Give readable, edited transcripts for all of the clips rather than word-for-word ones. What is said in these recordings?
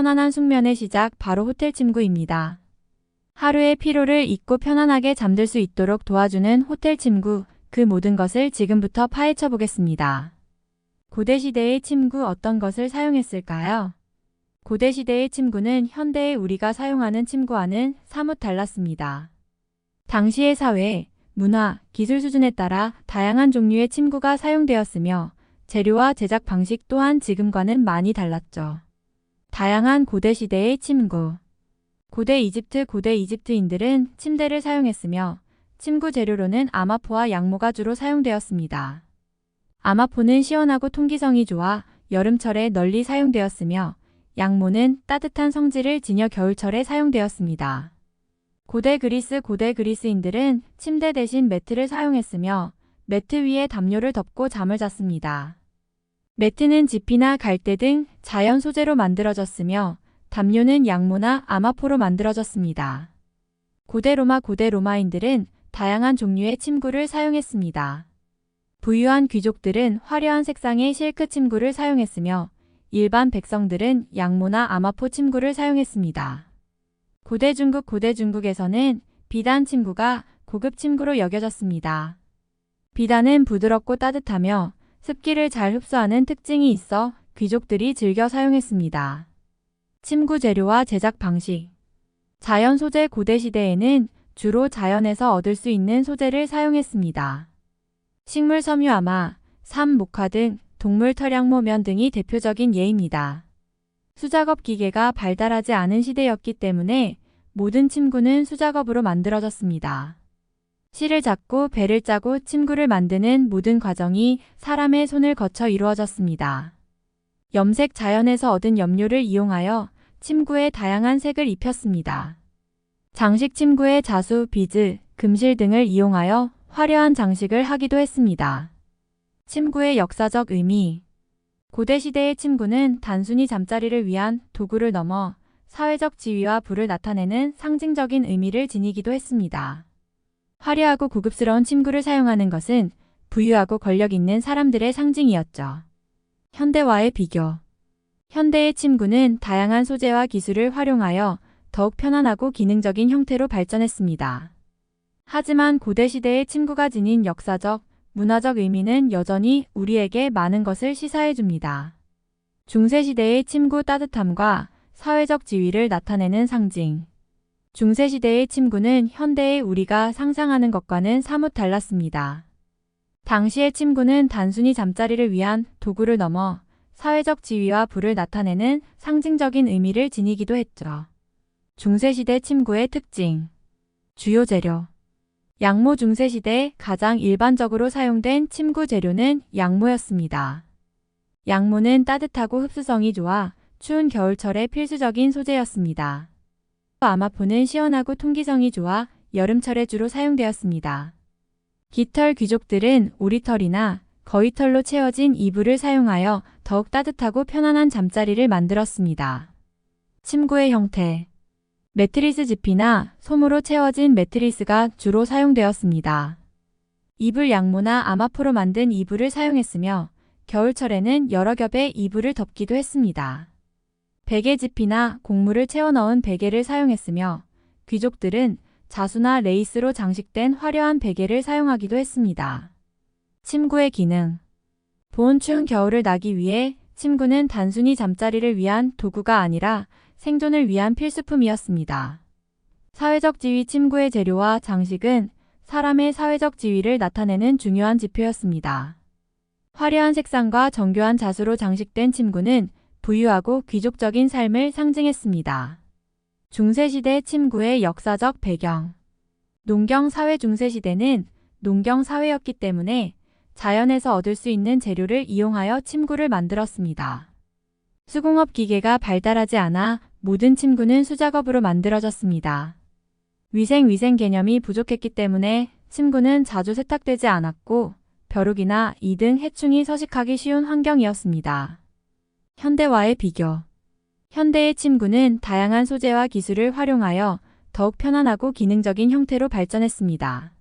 편안한 숙면의 시작, 바로 호텔 침구입니다. 하루의 피로를 잊고 편안하게 잠들 수 있도록 도와주는 호텔 침구, 그 모든 것을 지금부터 파헤쳐 보겠습니다. 고대시대의 침구, 어떤 것을 사용했을까요? 고대시대의 침구는 현대의 우리가 사용하는 침구와는 사뭇 달랐습니다. 당시의 사회, 문화, 기술 수준에 따라 다양한 종류의 침구가 사용되었으며 재료와 제작 방식 또한 지금과는 많이 달랐죠. 다양한 고대시대의 침구. 고대 이집트인들은 침대를 사용했으며 침구 재료로는 아마포와 양모가 주로 사용되었습니다. 아마포는 시원하고 통기성이 좋아 여름철에 널리 사용되었으며 양모는 따뜻한 성질을 지녀 겨울철에 사용되었습니다. 고대 그리스인들은 침대 대신 매트를 사용했으며 매트 위에 담요를 덮고 잠을 잤습니다. 매트는 지피나 갈대 등 자연 소재로 만들어졌으며 담요는 양모나 아마포로 만들어졌습니다. 고대 로마인들은 다양한 종류의 침구를 사용했습니다. 부유한 귀족들은 화려한 색상의 실크 침구를 사용했으며 일반 백성들은 양모나 아마포 침구를 사용했습니다. 고대 중국에서는 비단 침구가 고급 침구로 여겨졌습니다. 비단은 부드럽고 따뜻하며 습기를 잘 흡수하는 특징이 있어 귀족들이 즐겨 사용했습니다. 침구 재료와 제작 방식. 자연 소재. 고대 시대에는 주로 자연에서 얻을 수 있는 소재를 사용했습니다. 식물 섬유 아마, 삼, 목화 등 동물 털양모 면 등이 대표적인 예입니다. 수작업 기계가 발달하지 않은 시대였기 때문에 모든 침구는 수작업으로 만들어졌습니다. 실을 잡고 배를 짜고 침구를 만드는 모든 과정이 사람의 손을 거쳐 이루어졌습니다. 염색. 자연에서 얻은 염료를 이용하여 침구에 다양한 색을 입혔습니다. 장식. 침구에 자수, 비즈, 금실 등을 이용하여 화려한 장식을 하기도 했습니다. 침구의 역사적 의미. 고대시대의 침구는 단순히 잠자리를 위한 도구를 넘어 사회적 지위와 부를 나타내는 상징적인 의미를 지니기도 했습니다. 화려하고 고급스러운 침구를 사용하는 것은 부유하고 권력 있는 사람들의 상징이었죠. 현대와의 비교. 현대의 침구는 다양한 소재와 기술을 활용하여 더욱 편안하고 기능적인 형태로 발전했습니다. 하지만 고대시대의 침구가 지닌 역사적, 문화적 의미는 여전히 우리에게 많은 것을 시사해줍니다. 중세시대의 침구. 따뜻함과 사회적 지위를 나타내는 상징. 중세시대의 침구는 현대의 우리가 상상하는 것과는 사뭇 달랐습니다. 당시의 침구는 단순히 잠자리를 위한 도구를 넘어 사회적 지위와 부를 나타내는 상징적인 의미를 지니기도 했죠. 중세시대 침구의 특징. 주요 재료. 양모. 중세시대 가장 일반적으로 사용된 침구 재료는 양모였습니다. 양모는 따뜻하고 흡수성이 좋아 추운 겨울철에 필수적인 소재였습니다. 아마포는 시원하고 통기성이 좋아 여름철에 주로 사용되었습니다. 깃털. 귀족들은 오리털이나 거위털로 채워진 이불을 사용하여 더욱 따뜻하고 편안한 잠자리를 만들었습니다. 침구의 형태. 매트리스. 지피나 솜으로 채워진 매트리스가 주로 사용되었습니다. 이불. 양모나 아마포로 만든 이불을 사용했으며 겨울철에는 여러 겹의 이불을 덮기도 했습니다. 베개. 지피나 곡물을 채워 넣은 베개를 사용했으며 귀족들은 자수나 레이스로 장식된 화려한 베개를 사용하기도 했습니다. 침구의 기능. 보온 추운 겨울을 나기 위해 침구는 단순히 잠자리를 위한 도구가 아니라 생존을 위한 필수품이었습니다. 사회적 지위. 침구의 재료와 장식은 사람의 사회적 지위를 나타내는 중요한 지표였습니다. 화려한 색상과 정교한 자수로 장식된 침구는 부유하고 귀족적인 삶을 상징했습니다. 중세시대 침구의 역사적 배경. 농경사회. 중세시대는 농경사회였기 때문에 자연에서 얻을 수 있는 재료를 이용하여 침구를 만들었습니다. 수공업 기계가 발달하지 않아 모든 침구는 수작업으로 만들어졌습니다. 위생 개념이 부족했기 때문에 침구는 자주 세탁되지 않았고 벼룩이나 이 등 해충이 서식하기 쉬운 환경이었습니다. 현대와의 비교. 현대의 침구는 다양한 소재와 기술을 활용하여 더욱 편안하고 기능적인 형태로 발전했습니다.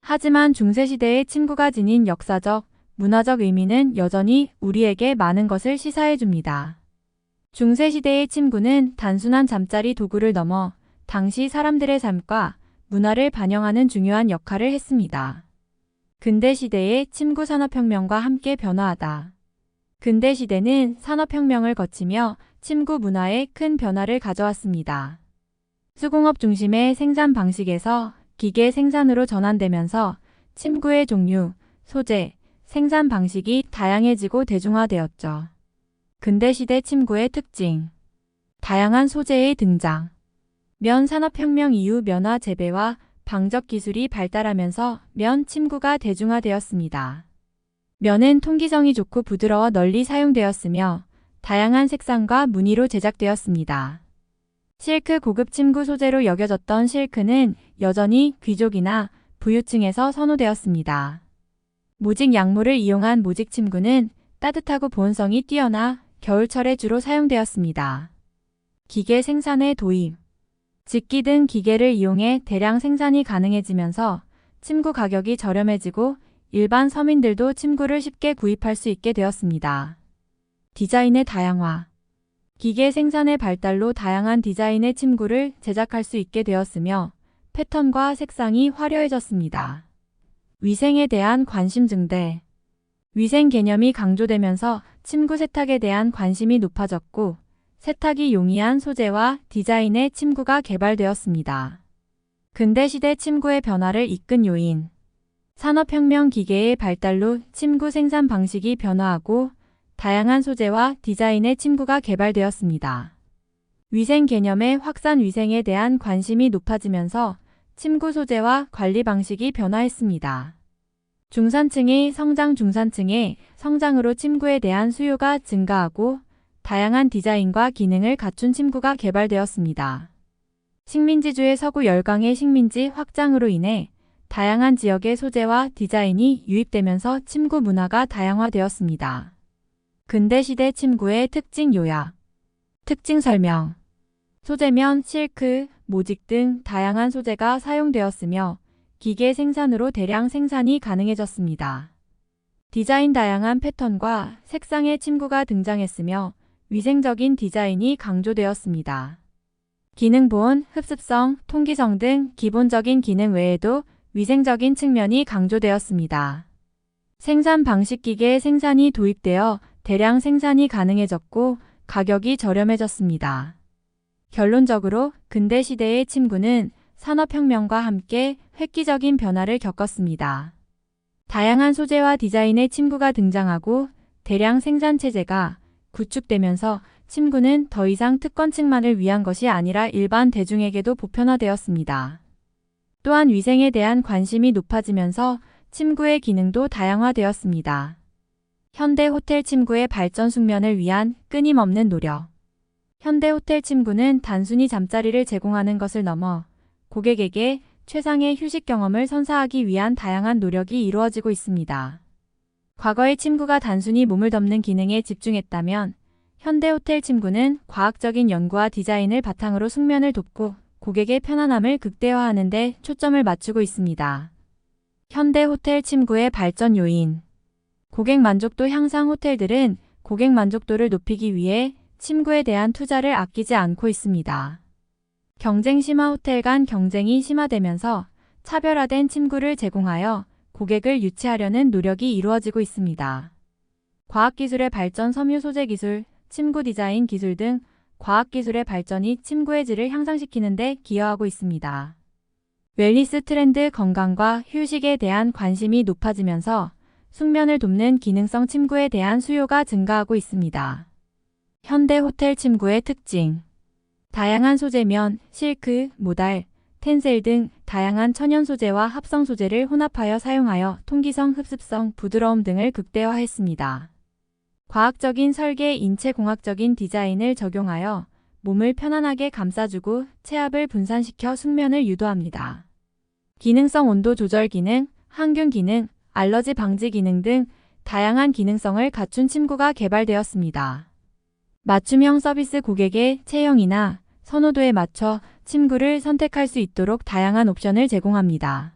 하지만 중세시대의 침구가 지닌 역사적, 문화적 의미는 여전히 우리에게 많은 것을 시사해줍니다. 중세시대의 침구는 단순한 잠자리 도구를 넘어 당시 사람들의 삶과 문화를 반영하는 중요한 역할을 했습니다. 근대시대의 침구 산업혁명과 함께 변화하다. 근대시대는 산업혁명을 거치며 침구 문화에 큰 변화를 가져왔습니다. 수공업 중심의 생산 방식에서 기계 생산으로 전환되면서 침구의 종류, 소재, 생산 방식이 다양해지고 대중화되었죠. 근대시대 침구의 특징. 다양한 소재의 등장. 면 산업혁명 이후 면화 재배와 방적 기술이 발달하면서 면 침구가 대중화되었습니다. 면은 통기성이 좋고 부드러워 널리 사용되었으며 다양한 색상과 무늬로 제작되었습니다. 실크 고급 침구 소재로 여겨졌던 실크는 여전히 귀족이나 부유층에서 선호되었습니다. 모직 약물을 이용한 모직 침구는 따뜻하고 보온성이 뛰어나 겨울철에 주로 사용되었습니다. 기계 생산의 도입. 직기 등 기계를 이용해 대량 생산이 가능해지면서 침구 가격이 저렴해지고 일반 서민들도 침구를 쉽게 구입할 수 있게 되었습니다. 디자인의 다양화. 기계 생산의 발달로 다양한 디자인의 침구를 제작할 수 있게 되었으며 패턴과 색상이 화려해졌습니다. 위생에 대한 관심 증대. 위생 개념이 강조되면서 침구 세탁에 대한 관심이 높아졌고 세탁이 용이한 소재와 디자인의 침구가 개발되었습니다. 근대시대 침구의 변화를 이끈 요인. 산업혁명 기계의 발달로 침구 생산 방식이 변화하고 다양한 소재와 디자인의 침구가 개발되었습니다. 위생 개념의 확산. 위생에 대한 관심이 높아지면서 침구 소재와 관리 방식이 변화했습니다. 중산층의 성장. 중산층의 성장으로 침구에 대한 수요가 증가하고 다양한 디자인과 기능을 갖춘 침구가 개발되었습니다. 식민지주의 서구 열강의 식민지 확장으로 인해 다양한 지역의 소재와 디자인이 유입되면서 침구 문화가 다양화되었습니다. 근대시대 침구의 특징 요약. 특징 설명. 소재면 실크, 모직 등 다양한 소재가 사용되었으며 기계 생산으로 대량 생산이 가능해졌습니다. 디자인. 다양한 패턴과 색상의 침구가 등장했으며 위생적인 디자인이 강조되었습니다. 기능. 보온, 흡습성, 통기성 등 기본적인 기능 외에도 위생적인 측면이 강조되었습니다. 생산 방식. 기계 생산이 도입되어 대량 생산이 가능해졌고 가격이 저렴해졌습니다. 결론적으로 근대시대의 침구는 산업혁명과 함께 획기적인 변화를 겪었습니다. 다양한 소재와 디자인의 침구가 등장하고 대량 생산 체제가 구축되면서 침구는 더 이상 특권층만을 위한 것이 아니라 일반 대중에게도 보편화되었습니다. 또한 위생에 대한 관심이 높아지면서 침구의 기능도 다양화되었습니다. 현대 호텔 침구의 발전. 숙면을 위한 끊임없는 노력. 현대 호텔 침구는 단순히 잠자리를 제공하는 것을 넘어 고객에게 최상의 휴식 경험을 선사하기 위한 다양한 노력이 이루어지고 있습니다. 과거의 침구가 단순히 몸을 덮는 기능에 집중했다면 현대 호텔 침구는 과학적인 연구와 디자인을 바탕으로 숙면을 돕고 고객의 편안함을 극대화하는 데 초점을 맞추고 있습니다. 현대 호텔 침구의 발전 요인. 고객 만족도 향상. 호텔들은 고객 만족도를 높이기 위해 침구에 대한 투자를 아끼지 않고 있습니다. 경쟁 심화. 호텔 간 경쟁이 심화되면서 차별화된 침구를 제공하여 고객을 유치하려는 노력이 이루어지고 있습니다. 과학기술의 발전. 섬유 소재 기술, 침구 디자인 기술 등 과학기술의 발전이 침구의 질을 향상시키는 데 기여하고 있습니다. 웰니스 트렌드. 건강과 휴식에 대한 관심이 높아지면서 숙면을 돕는 기능성 침구에 대한 수요가 증가하고 있습니다. 현대 호텔 침구의 특징. 다양한 소재면 실크, 모달, 텐셀 등 다양한 천연 소재와 합성 소재를 혼합하여 사용하여 통기성, 흡습성, 부드러움 등을 극대화했습니다. 과학적인 설계. 인체공학적인 디자인을 적용하여 몸을 편안하게 감싸주고 체압을 분산시켜 숙면을 유도합니다. 기능성. 온도 조절 기능, 항균 기능, 알러지 방지 기능 등 다양한 기능성을 갖춘 침구가 개발되었습니다. 맞춤형 서비스. 고객의 체형이나 선호도에 맞춰 침구를 선택할 수 있도록 다양한 옵션을 제공합니다.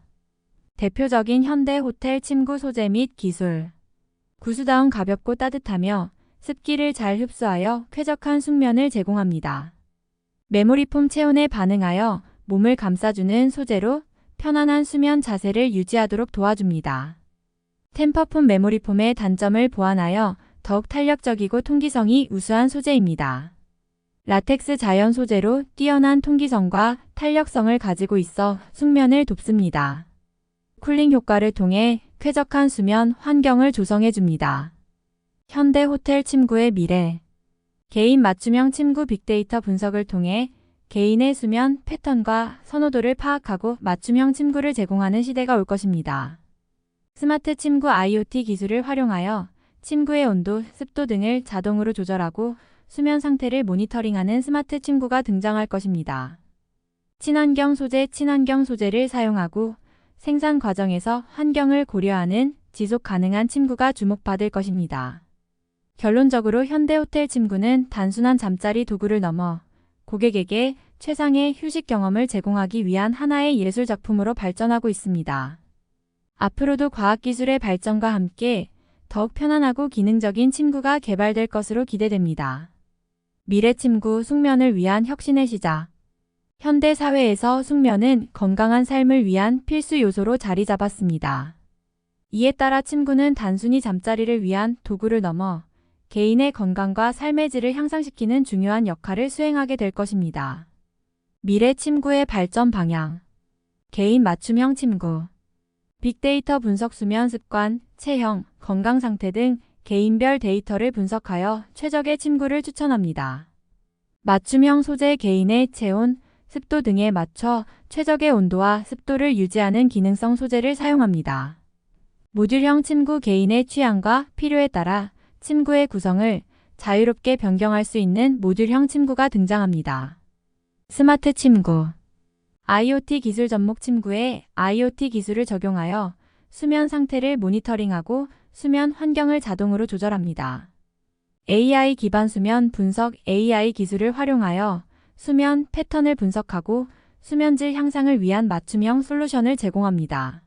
대표적인 현대 호텔 침구 소재 및 기술. 구스다운. 가볍고 따뜻하며 습기를 잘 흡수하여 쾌적한 숙면을 제공합니다. 메모리폼 체온에 반응하여 몸을 감싸주는 소재로 편안한 수면 자세를 유지하도록 도와줍니다. 템퍼폼 메모리폼의 단점을 보완하여 더욱 탄력적이고 통기성이 우수한 소재입니다. 라텍스 자연 소재로 뛰어난 통기성과 탄력성을 가지고 있어 숙면을 돕습니다. 쿨링 효과를 통해 쾌적한 수면 환경을 조성해줍니다. 현대 호텔 침구의 미래. 개인 맞춤형 침구 빅데이터 분석을 통해 개인의 수면 패턴과 선호도를 파악하고 맞춤형 침구를 제공하는 시대가 올 것입니다. 스마트 침구 IoT 기술을 활용하여 침구의 온도, 습도 등을 자동으로 조절하고 수면 상태를 모니터링하는 스마트 침구가 등장할 것입니다. 친환경 소재를 사용하고 생산 과정에서 환경을 고려하는 지속 가능한 침구가 주목받을 것입니다. 결론적으로 현대 호텔 침구는 단순한 잠자리 도구를 넘어 고객에게 최상의 휴식 경험을 제공하기 위한 하나의 예술 작품으로 발전하고 있습니다. 앞으로도 과학기술의 발전과 함께 더욱 편안하고 기능적인 침구가 개발될 것으로 기대됩니다. 미래 침구 숙면을 위한 혁신의 시작. 현대 사회에서 숙면은 건강한 삶을 위한 필수 요소로 자리 잡았습니다. 이에 따라 침구는 단순히 잠자리를 위한 도구를 넘어 개인의 건강과 삶의 질을 향상시키는 중요한 역할을 수행하게 될 것입니다. 미래 침구의 발전 방향. 개인 맞춤형 침구. 빅데이터 분석 수면 습관, 체형, 건강 상태 등 개인별 데이터를 분석하여 최적의 침구를 추천합니다. 맞춤형 소재 개인의 체온, 습도 등에 맞춰 최적의 온도와 습도를 유지하는 기능성 소재를 사용합니다. 모듈형 침구 개인의 취향과 필요에 따라 침구의 구성을 자유롭게 변경할 수 있는 모듈형 침구가 등장합니다. 스마트 침구. IoT 기술 접목 침구에 IoT 기술을 적용하여 수면 상태를 모니터링하고 수면 환경을 자동으로 조절합니다. AI 기반 수면 분석 AI 기술을 활용하여 수면 패턴을 분석하고 수면질 향상을 위한 맞춤형 솔루션을 제공합니다.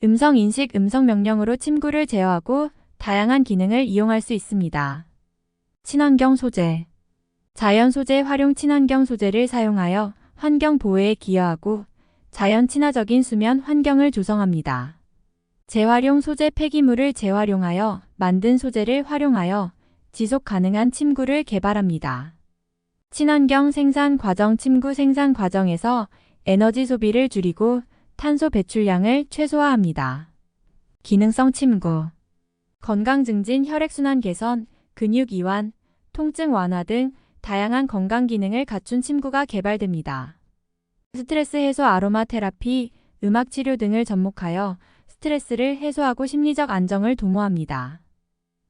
음성 인식 음성 명령으로 침구를 제어하고 다양한 기능을 이용할 수 있습니다. 친환경 소재. 자연 소재 활용 친환경 소재를 사용하여 환경 보호에 기여하고 자연 친화적인 수면 환경을 조성합니다. 재활용 소재 폐기물을 재활용하여 만든 소재를 활용하여 지속 가능한 침구를 개발합니다. 친환경 생산 과정 침구 생산 과정에서 에너지 소비를 줄이고 탄소 배출량을 최소화합니다. 기능성 침구. 건강 증진 혈액순환 개선, 근육 이완, 통증 완화 등 다양한 건강 기능을 갖춘 침구가 개발됩니다. 스트레스 해소 아로마 테라피, 음악 치료 등을 접목하여 스트레스를 해소하고 심리적 안정을 도모합니다.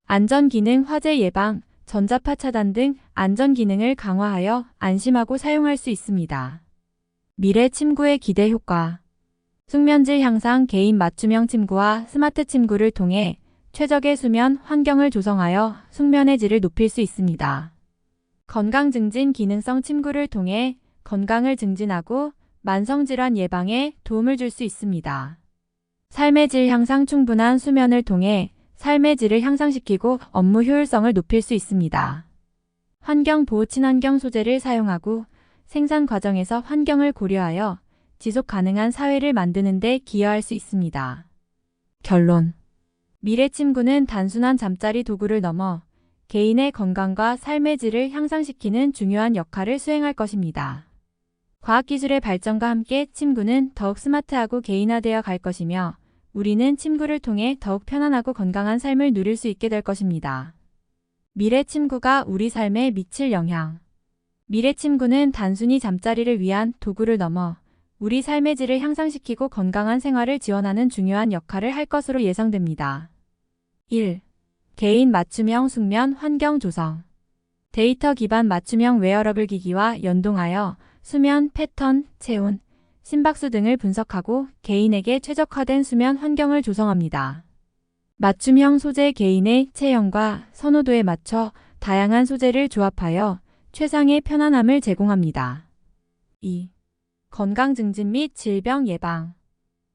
안전 기능 화재 예방, 전자파 차단 등 안전 기능을 강화하여 안심하고 사용할 수 있습니다. 미래 침구의 기대 효과. 숙면질 향상 개인 맞춤형 침구와 스마트 침구를 통해 최적의 수면 환경을 조성하여 숙면의 질을 높일 수 있습니다. 건강 증진 기능성 침구를 통해 건강을 증진하고 만성질환 예방에 도움을 줄 수 있습니다. 삶의 질 향상 충분한 수면을 통해 삶의 질을 향상시키고 업무 효율성을 높일 수 있습니다. 환경 보호 친환경 소재를 사용하고 생산 과정에서 환경을 고려하여 지속 가능한 사회를 만드는 데 기여할 수 있습니다. 결론. 미래 침구는 단순한 잠자리 도구를 넘어 개인의 건강과 삶의 질을 향상시키는 중요한 역할을 수행할 것입니다. 과학기술의 발전과 함께 침구는 더욱 스마트하고 개인화되어 갈 것이며 우리는 침구를 통해 더욱 편안하고 건강한 삶을 누릴 수 있게 될 것입니다. 미래 침구가 우리 삶에 미칠 영향. 미래 침구는 단순히 잠자리를 위한 도구를 넘어 우리 삶의 질을 향상시키고 건강한 생활을 지원하는 중요한 역할을 할 것으로 예상됩니다. 1. 개인 맞춤형 숙면 환경 조성. 데이터 기반 맞춤형 웨어러블 기기와 연동하여 수면 패턴, 체온, 심박수 등을 분석하고 개인에게 최적화된 수면 환경을 조성합니다. 맞춤형 소재 개인의 체형과 선호도에 맞춰 다양한 소재를 조합하여 최상의 편안함을 제공합니다. 2. 건강 증진 및 질병 예방.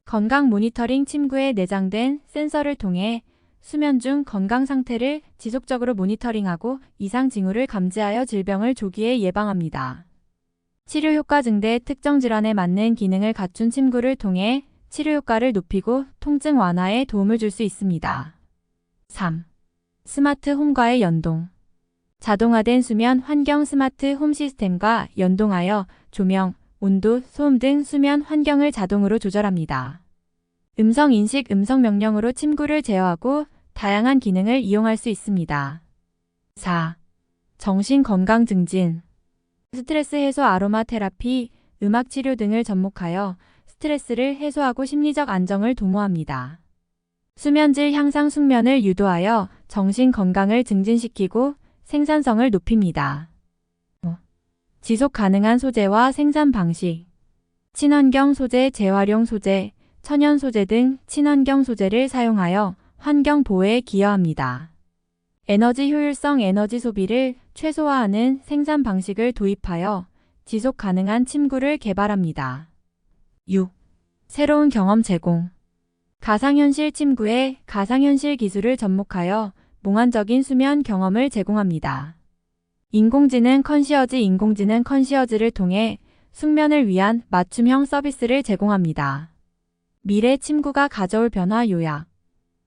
건강 모니터링 침구에 내장된 센서를 통해 수면 중 건강 상태를 지속적으로 모니터링하고 이상 징후를 감지하여 질병을 조기에 예방합니다. 치료 효과 증대 특정 질환에 맞는 기능을 갖춘 침구를 통해 치료 효과를 높이고 통증 완화에 도움을 줄 수 있습니다. 3. 스마트 홈과의 연동. 자동화된 수면 환경 스마트 홈 시스템과 연동하여 조명, 온도, 소음 등 수면 환경을 자동으로 조절합니다. 음성 인식 음성 명령으로 침구를 제어하고 다양한 기능을 이용할 수 있습니다. 4. 정신 건강 증진. 스트레스 해소 아로마 테라피, 음악 치료 등을 접목하여 스트레스를 해소하고 심리적 안정을 도모합니다. 수면질 향상 숙면을 유도하여 정신 건강을 증진시키고 생산성을 높입니다. 지속 가능한 소재와 생산 방식. 친환경 소재, 재활용 소재, 천연 소재 등 친환경 소재를 사용하여 환경 보호에 기여합니다. 에너지 효율성 에너지 소비를 최소화하는 생산 방식을 도입하여 지속 가능한 침구를 개발합니다. 6. 새로운 경험 제공. 가상현실 침구에 가상현실 기술을 접목하여 몽환적인 수면 경험을 제공합니다. 인공지능 컨시어즈를 통해 숙면을 위한 맞춤형 서비스를 제공합니다. 미래 침구가 가져올 변화 요약.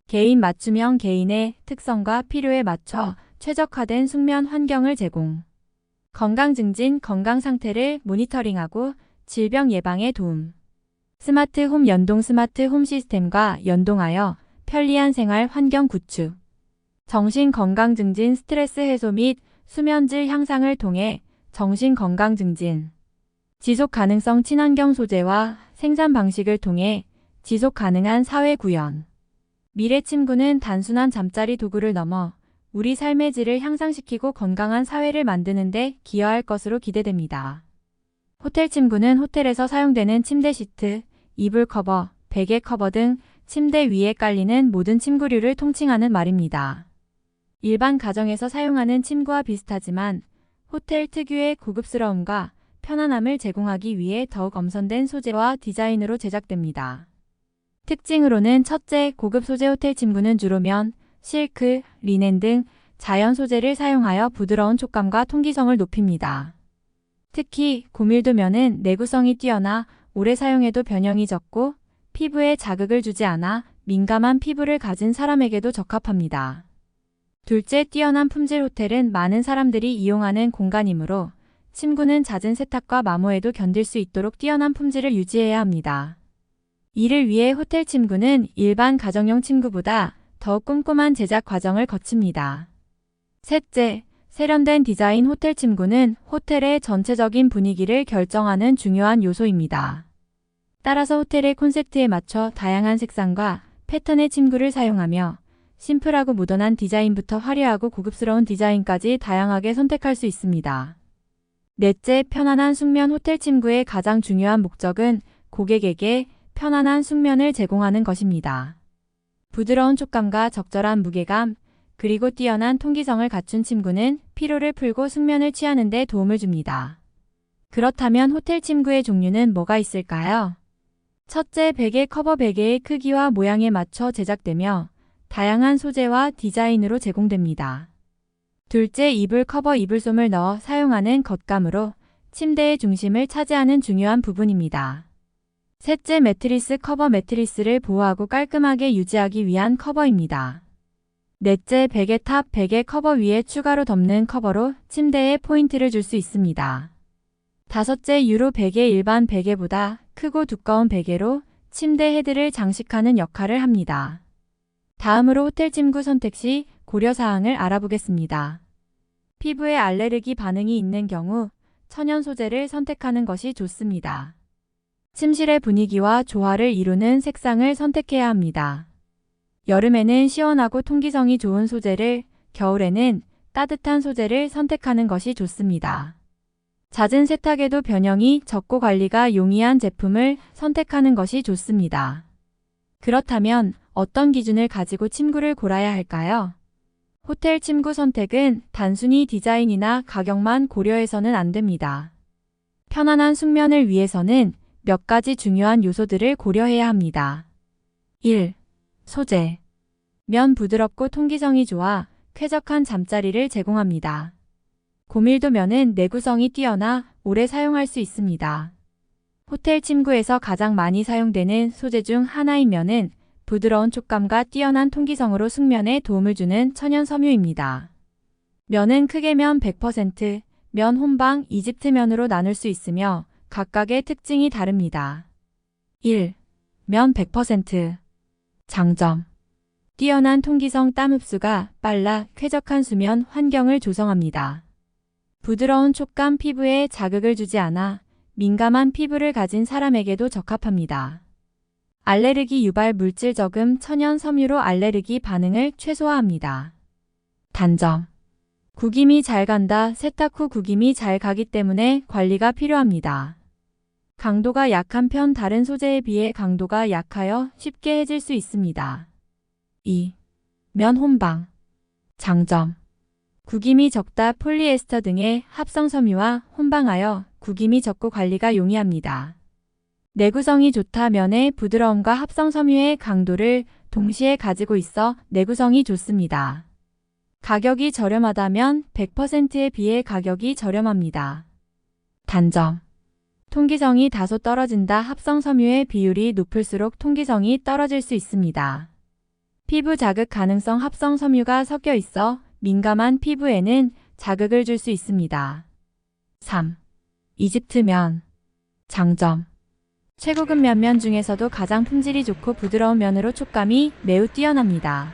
개인 맞춤형 개인의 특성과 필요에 맞춰 최적화된 숙면 환경을 제공. 건강 증진 건강 상태를 모니터링하고 질병 예방에 도움. 스마트 홈 연동 스마트 홈 시스템과 연동하여 편리한 생활 환경 구축. 정신 건강 증진 스트레스 해소 및 수면질 향상을 통해 정신 건강 증진. 지속 가능성 친환경 소재와 생산 방식을 통해 지속 가능한 사회 구현. 미래 침구는 단순한 잠자리 도구를 넘어 우리 삶의 질을 향상시키고 건강한 사회를 만드는 데 기여할 것으로 기대됩니다. 호텔 침구는 호텔에서 사용되는 침대 시트, 이불 커버, 베개 커버 등 침대 위에 깔리는 모든 침구류를 통칭하는 말입니다. 일반 가정에서 사용하는 침구와 비슷하지만 호텔 특유의 고급스러움과 편안함을 제공하기 위해 더욱 엄선된 소재와 디자인으로 제작됩니다. 특징으로는 첫째, 고급 소재 호텔 침구는 주로 면, 실크, 리넨 등 자연 소재를 사용하여 부드러운 촉감과 통기성을 높입니다. 특히 고밀도 면은 내구성이 뛰어나 오래 사용해도 변형이 적고 피부에 자극을 주지 않아 민감한 피부를 가진 사람에게도 적합합니다. 둘째, 뛰어난 품질 호텔은 많은 사람들이 이용하는 공간이므로 침구는 잦은 세탁과 마모에도 견딜 수 있도록 뛰어난 품질을 유지해야 합니다. 이를 위해 호텔 침구는 일반 가정용 침구보다 더욱 꼼꼼한 제작 과정을 거칩니다. 셋째, 세련된 디자인 호텔 침구는 호텔의 전체적인 분위기를 결정하는 중요한 요소입니다. 따라서 호텔의 콘셉트에 맞춰 다양한 색상과 패턴의 침구를 사용하며 심플하고 모던한 디자인부터 화려하고 고급스러운 디자인까지 다양하게 선택할 수 있습니다. 넷째, 편안한 숙면 호텔 침구의 가장 중요한 목적은 고객에게 편안한 숙면을 제공하는 것입니다. 부드러운 촉감과 적절한 무게감, 그리고 뛰어난 통기성을 갖춘 침구는 피로를 풀고 숙면을 취하는 데 도움을 줍니다. 그렇다면 호텔 침구의 종류는 뭐가 있을까요? 첫째, 베개 커버 베개의 크기와 모양에 맞춰 제작되며 다양한 소재와 디자인으로 제공됩니다. 둘째, 이불 커버 이불솜을 넣어 사용하는 겉감으로 침대의 중심을 차지하는 중요한 부분입니다. 셋째, 매트리스 커버 매트리스를 보호하고 깔끔하게 유지하기 위한 커버입니다. 넷째, 베개 탑 베개 커버 위에 추가로 덮는 커버로 침대에 포인트를 줄 수 있습니다. 다섯째, 유로 베개 일반 베개보다 크고 두꺼운 베개로 침대 헤드를 장식하는 역할을 합니다. 다음으로 호텔 침구 선택 시 고려사항을 알아보겠습니다. 피부에 알레르기 반응이 있는 경우 천연 소재를 선택하는 것이 좋습니다. 침실의 분위기와 조화를 이루는 색상을 선택해야 합니다. 여름에는 시원하고 통기성이 좋은 소재를, 겨울에는 따뜻한 소재를 선택하는 것이 좋습니다. 잦은 세탁에도 변형이 적고 관리가 용이한 제품을 선택하는 것이 좋습니다. 그렇다면 어떤 기준을 가지고 침구를 골라야 할까요? 호텔 침구 선택은 단순히 디자인이나 가격만 고려해서는 안 됩니다. 편안한 숙면을 위해서는 몇 가지 중요한 요소들을 고려해야 합니다. 1. 소재. 면 부드럽고 통기성이 좋아 쾌적한 잠자리를 제공합니다. 고밀도 면은 내구성이 뛰어나 오래 사용할 수 있습니다. 호텔 침구에서 가장 많이 사용되는 소재 중 하나인 면은 부드러운 촉감과 뛰어난 통기성으로 숙면에 도움을 주는 천연 섬유입니다. 면은 크게 면 100%, 면 혼방, 이집트 면으로 나눌 수 있으며 각각의 특징이 다릅니다. 1. 면 100%. 장점. 뛰어난 통기성 땀 흡수가 빨라 쾌적한 수면 환경을 조성합니다. 부드러운 촉감 피부에 자극을 주지 않아 민감한 피부를 가진 사람에게도 적합합니다. 알레르기 유발 물질 저금 천연 섬유로 알레르기 반응을 최소화합니다. 단점. 구김이 잘 간다. 세탁 후 구김이 잘 가기 때문에 관리가 필요합니다. 강도가 약한 편 다른 소재에 비해 강도가 약하여 쉽게 해질 수 있습니다. 2. 면 혼방. 장점. 구김이 적다. 폴리에스터 등의 합성 섬유와 혼방하여 구김이 적고 관리가 용이합니다. 내구성이 좋다. 면의 부드러움과 합성 섬유의 강도를 동시에 가지고 있어 내구성이 좋습니다. 가격이 저렴하다면 100%에 비해 가격이 저렴합니다. 단점. 통기성이 다소 떨어진다. 합성 섬유의 비율이 높을수록 통기성이 떨어질 수 있습니다. 피부 자극 가능성. 합성 섬유가 섞여 있어 민감한 피부에는 자극을 줄 수 있습니다. 3. 이집트 면. 장점. 최고급 면면 중에서도 가장 품질이 좋고 부드러운 면으로 촉감이 매우 뛰어납니다.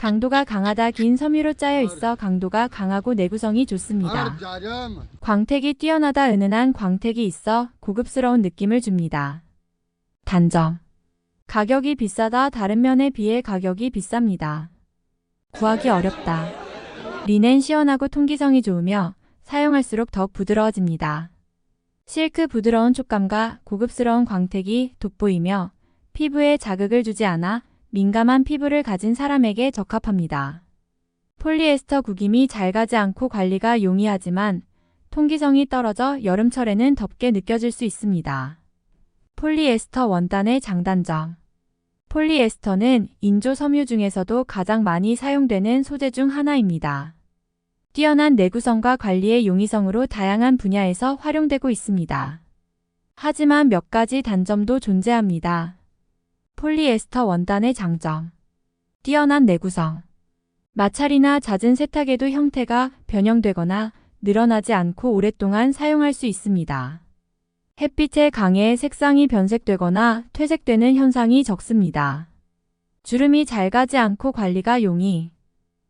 강도가 강하다. 긴 섬유로 짜여 있어 강도가 강하고 내구성이 좋습니다. 광택이 뛰어나다. 은은한 광택이 있어 고급스러운 느낌을 줍니다. 단점. 가격이 비싸다. 다른 면에 비해 가격이 비쌉니다. 구하기 어렵다. 리넨 시원하고 통기성이 좋으며 사용할수록 더욱 부드러워집니다. 실크 부드러운 촉감과 고급스러운 광택이 돋보이며 피부에 자극을 주지 않아 민감한 피부를 가진 사람에게 적합합니다. 폴리에스터 구김이 잘 가지 않고 관리가 용이하지만 통기성이 떨어져 여름철에는 덥게 느껴질 수 있습니다. 폴리에스터 원단의 장단점. 폴리에스터는 인조 섬유 중에서도 가장 많이 사용되는 소재 중 하나입니다. 뛰어난 내구성과 관리의 용이성으로 다양한 분야에서 활용되고 있습니다. 하지만 몇 가지 단점도 존재합니다. 폴리에스터 원단의 장점. 뛰어난 내구성. 마찰이나 잦은 세탁에도 형태가 변형되거나 늘어나지 않고 오랫동안 사용할 수 있습니다. 햇빛에 강해 색상이 변색되거나 퇴색되는 현상이 적습니다. 주름이 잘 가지 않고 관리가 용이.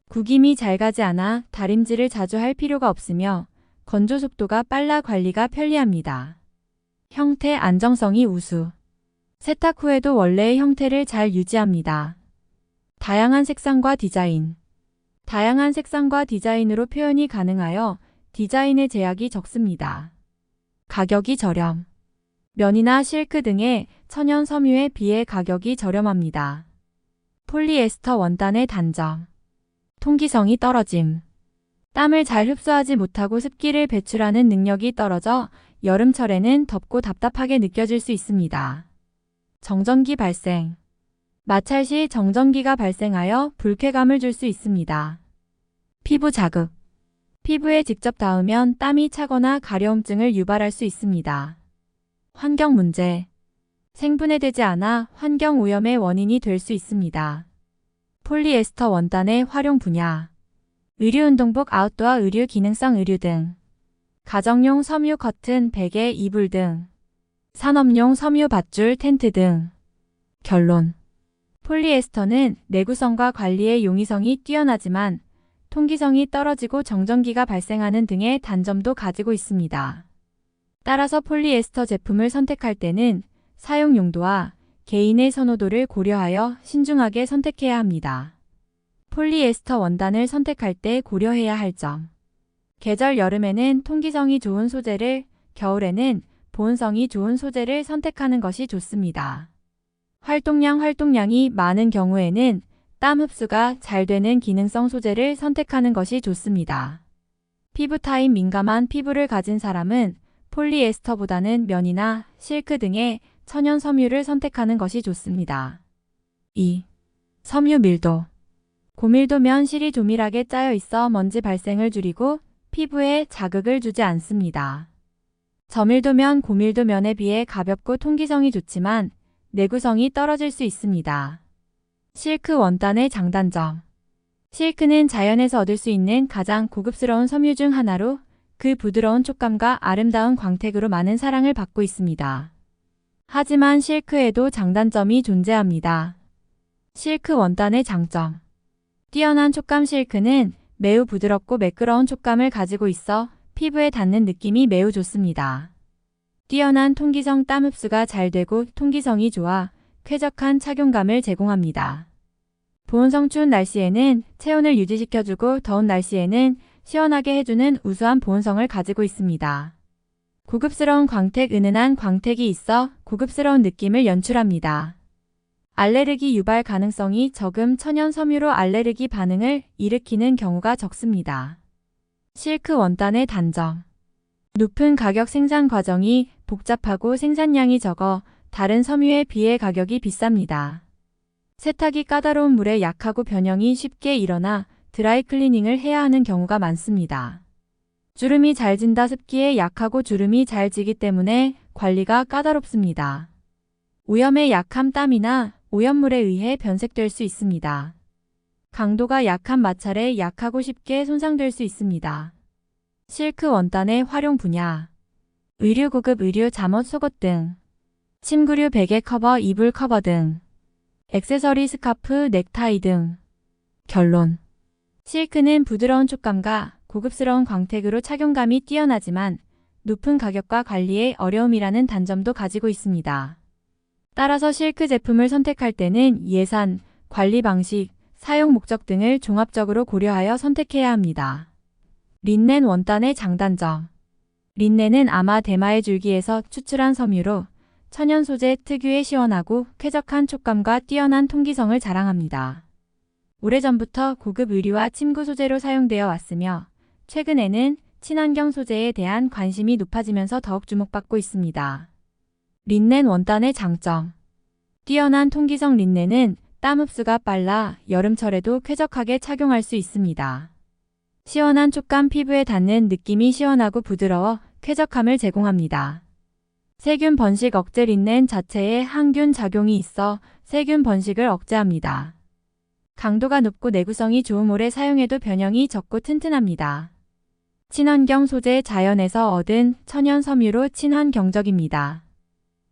구김이 잘 가지 않아 다림질을 자주 할 필요가 없으며 건조 속도가 빨라 관리가 편리합니다. 형태 안정성이 우수. 세탁 후에도 원래의 형태를 잘 유지합니다. 다양한 색상과 디자인. 다양한 색상과 디자인으로 표현이 가능하여 디자인의 제약이 적습니다. 가격이 저렴. 면이나 실크 등의 천연 섬유에 비해 가격이 저렴합니다. 폴리에스터 원단의 단점. 통기성이 떨어짐. 땀을 잘 흡수하지 못하고 습기를 배출하는 능력이 떨어져 여름철에는 덥고 답답하게 느껴질 수 있습니다. 정전기 발생. 마찰 시 정전기가 발생하여 불쾌감을 줄 수 있습니다. 피부 자극. 피부에 직접 닿으면 땀이 차거나 가려움증을 유발할 수 있습니다. 환경 문제. 생분해되지 않아 환경 오염의 원인이 될 수 있습니다. 폴리에스터 원단의 활용 분야. 의류 운동복, 아웃도어 의류, 기능성 의류 등. 가정용 섬유 커튼, 베개, 이불 등. 산업용 섬유 밧줄, 텐트 등. 결론. 폴리에스터는 내구성과 관리의 용이성이 뛰어나지만 통기성이 떨어지고 정전기가 발생하는 등의 단점도 가지고 있습니다. 따라서 폴리에스터 제품을 선택할 때는 사용 용도와 개인의 선호도를 고려하여 신중하게 선택해야 합니다. 폴리에스터 원단을 선택할 때 고려해야 할 점. 계절 여름에는 통기성이 좋은 소재를, 겨울에는 보온성이 좋은 소재를 선택하는 것이 좋습니다. 활동량이 많은 경우에는 땀 흡수가 잘 되는 기능성 소재를 선택하는 것이 좋습니다. 피부 타입 민감한 피부를 가진 사람은 폴리에스터보다는 면이나 실크 등의 천연 섬유를 선택하는 것이 좋습니다. 2. 섬유 밀도. 고밀도면 실이 조밀하게 짜여 있어 먼지 발생을 줄이고 피부에 자극을 주지 않습니다. 저밀도면 고밀도면에 비해 가볍고 통기성이 좋지만 내구성이 떨어질 수 있습니다. 실크 원단의 장단점. 실크는 자연에서 얻을 수 있는 가장 고급스러운 섬유 중 하나로 그 부드러운 촉감과 아름다운 광택으로 많은 사랑을 받고 있습니다. 하지만 실크에도 장단점이 존재합니다. 실크 원단의 장점. 뛰어난 촉감. 실크는 매우 부드럽고 매끄러운 촉감을 가지고 있어 피부에 닿는 느낌이 매우 좋습니다. 뛰어난 통기성. 땀 흡수가 잘 되고 통기성이 좋아 쾌적한 착용감을 제공합니다. 보온성. 추운 날씨에는 체온을 유지시켜주고 더운 날씨에는 시원하게 해주는 우수한 보온성을 가지고 있습니다. 고급스러운 광택. 은은한 광택이 있어 고급스러운 느낌을 연출합니다. 알레르기 유발 가능성이 적음. 천연 섬유로 알레르기 반응을 일으키는 경우가 적습니다. 실크 원단의 단점. 높은 가격. 생산 과정이 복잡하고 생산량이 적어 다른 섬유에 비해 가격이 비쌉니다. 세탁이 까다로운. 물에 약하고 변형이 쉽게 일어나 드라이 클리닝을 해야 하는 경우가 많습니다. 주름이 잘 진다. 습기에 약하고 주름이 잘 지기 때문에 관리가 까다롭습니다. 오염에 약함. 땀이나 오염물에 의해 변색될 수 있습니다. 강도가 약한. 마찰에 약하고 쉽게 손상될 수 있습니다. 실크 원단의 활용 분야. 의류. 고급 의류, 잠옷, 속옷 등. 침구류, 베개 커버, 이불 커버 등. 액세서리, 스카프, 넥타이 등. 결론. 실크는 부드러운 촉감과 고급스러운 광택으로 착용감이 뛰어나지만 높은 가격과 관리에 어려움이라는 단점도 가지고 있습니다. 따라서 실크 제품을 선택할 때는 예산, 관리 방식, 사용 목적 등을 종합적으로 고려하여 선택해야 합니다. 린넨 원단의 장단점. 린넨은 아마 대마의 줄기에서 추출한 섬유로 천연 소재 특유의 시원하고 쾌적한 촉감과 뛰어난 통기성을 자랑합니다. 오래전부터 고급 의류와 침구 소재로 사용되어 왔으며 최근에는 친환경 소재에 대한 관심이 높아지면서 더욱 주목받고 있습니다. 린넨 원단의 장점. 뛰어난 통기성. 린넨은 땀 흡수가 빨라 여름철에도 쾌적하게 착용할 수 있습니다. 시원한 촉감. 피부에 닿는 느낌이 시원하고 부드러워 쾌적함을 제공합니다. 세균 번식 억제. 린넨 자체에 항균 작용이 있어 세균 번식을 억제합니다. 강도가 높고 내구성이 좋음. 오래 사용해도 변형이 적고 튼튼합니다. 친환경 소재. 자연에서 얻은 천연 섬유로 친환경적입니다.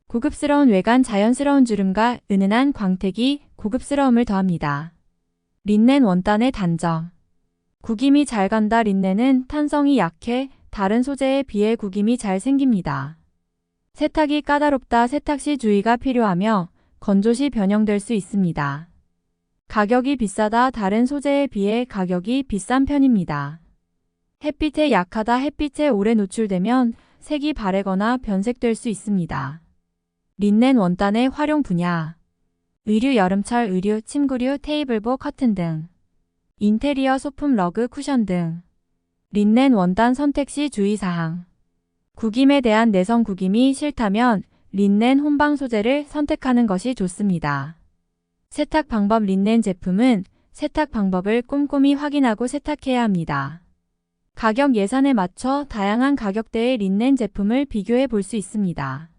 고급스러운 외관. 자연스러운 주름과 은은한 광택이 고급스러움을 더합니다. 린넨 원단의 단점. 구김이 잘 간다. 린넨은 탄성이 약해 다른 소재에 비해 구김이 잘 생깁니다. 세탁이 까다롭다. 세탁 시 주의가 필요하며 건조 시 변형될 수 있습니다. 가격이 비싸다. 다른 소재에 비해 가격이 비싼 편입니다. 햇빛에 약하다. 햇빛에 오래 노출되면 색이 바래거나 변색될 수 있습니다. 린넨 원단의 활용 분야. 의류. 여름철 의류, 침구류, 테이블보, 커튼 등. 인테리어. 소품, 러그, 쿠션 등. 린넨 원단 선택 시 주의사항. 구김에 대한 내성. 구김이 싫다면 린넨 혼방 소재를 선택하는 것이 좋습니다. 세탁 방법. 린넨 제품은 세탁 방법을 꼼꼼히 확인하고 세탁해야 합니다. 가격. 예산에 맞춰 다양한 가격대의 린넨 제품을 비교해 볼 수 있습니다.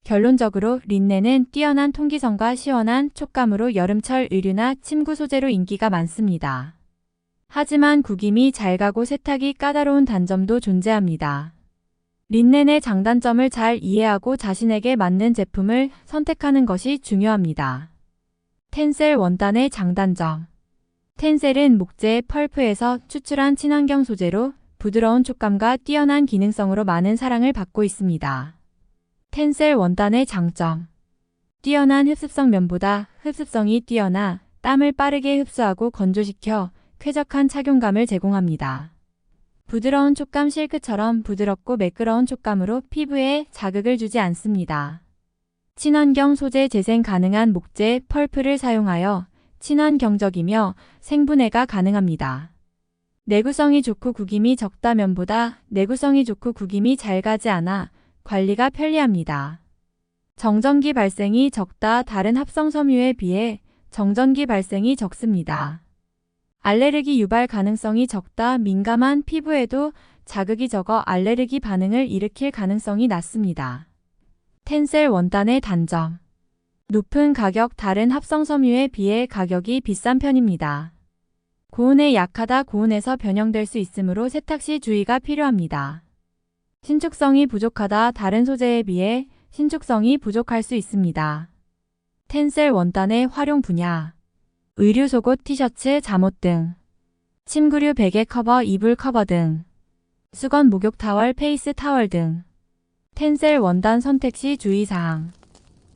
결론적으로 린넨은 뛰어난 통기성과 시원한 촉감으로 여름철 의류나 침구 소재로 인기가 많습니다. 하지만 구김이 잘 가고 세탁이 까다로운 단점도 존재합니다. 린넨의 장단점을 잘 이해하고 자신에게 맞는 제품을 선택하는 것이 중요합니다. 텐셀 원단의 장단점. 텐셀은 목재 펄프에서 추출한 친환경 소재로 부드러운 촉감과 뛰어난 기능성으로 많은 사랑을 받고 있습니다. 텐셀 원단의 장점. 뛰어난 흡습성. 면보다 흡습성이 뛰어나 땀을 빠르게 흡수하고 건조시켜 쾌적한 착용감을 제공합니다. 부드러운 촉감. 실크처럼 부드럽고 매끄러운 촉감으로 피부에 자극을 주지 않습니다. 친환경 소재. 재생 가능한 목재 펄프를 사용하여 친환경적이며 생분해가 가능합니다. 내구성이 좋고 구김이 적다. 면보다 내구성이 좋고 구김이 잘 가지 않아 관리가 편리합니다. 정전기 발생이 적다. 다른 합성 섬유에 비해 정전기 발생이 적습니다. 알레르기 유발 가능성이 적다. 민감한 피부에도 자극이 적어 알레르기 반응을 일으킬 가능성이 낮습니다. 텐셀 원단의 단점. 높은 가격. 다른 합성 섬유에 비해 가격이 비싼 편입니다. 고온에 약하다. 고온에서 변형될 수 있으므로 세탁 시 주의가 필요합니다. 신축성이 부족하다. 다른 소재에 비해 신축성이 부족할 수 있습니다. 텐셀 원단의 활용 분야. 의류 속옷, 티셔츠, 잠옷 등. 침구류, 베개 커버, 이불 커버 등. 수건, 목욕 타월, 페이스 타월 등. 텐셀 원단 선택 시 주의사항.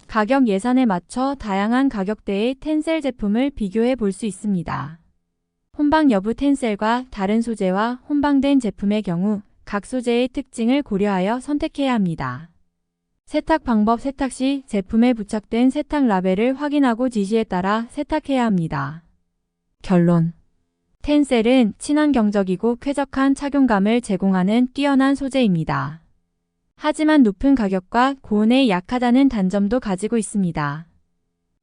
가격 예산에 맞춰 다양한 가격대의 텐셀 제품을 비교해 볼 수 있습니다. 혼방 여부. 텐셀과 다른 소재와 혼방된 제품의 경우 각 소재의 특징을 고려하여 선택해야 합니다. 세탁 방법. 세탁 시 제품에 부착된 세탁 라벨을 확인하고 지시에 따라 세탁해야 합니다. 결론. 텐셀은 친환경적이고 쾌적한 착용감을 제공하는 뛰어난 소재입니다. 하지만 높은 가격과 고온에 약하다는 단점도 가지고 있습니다.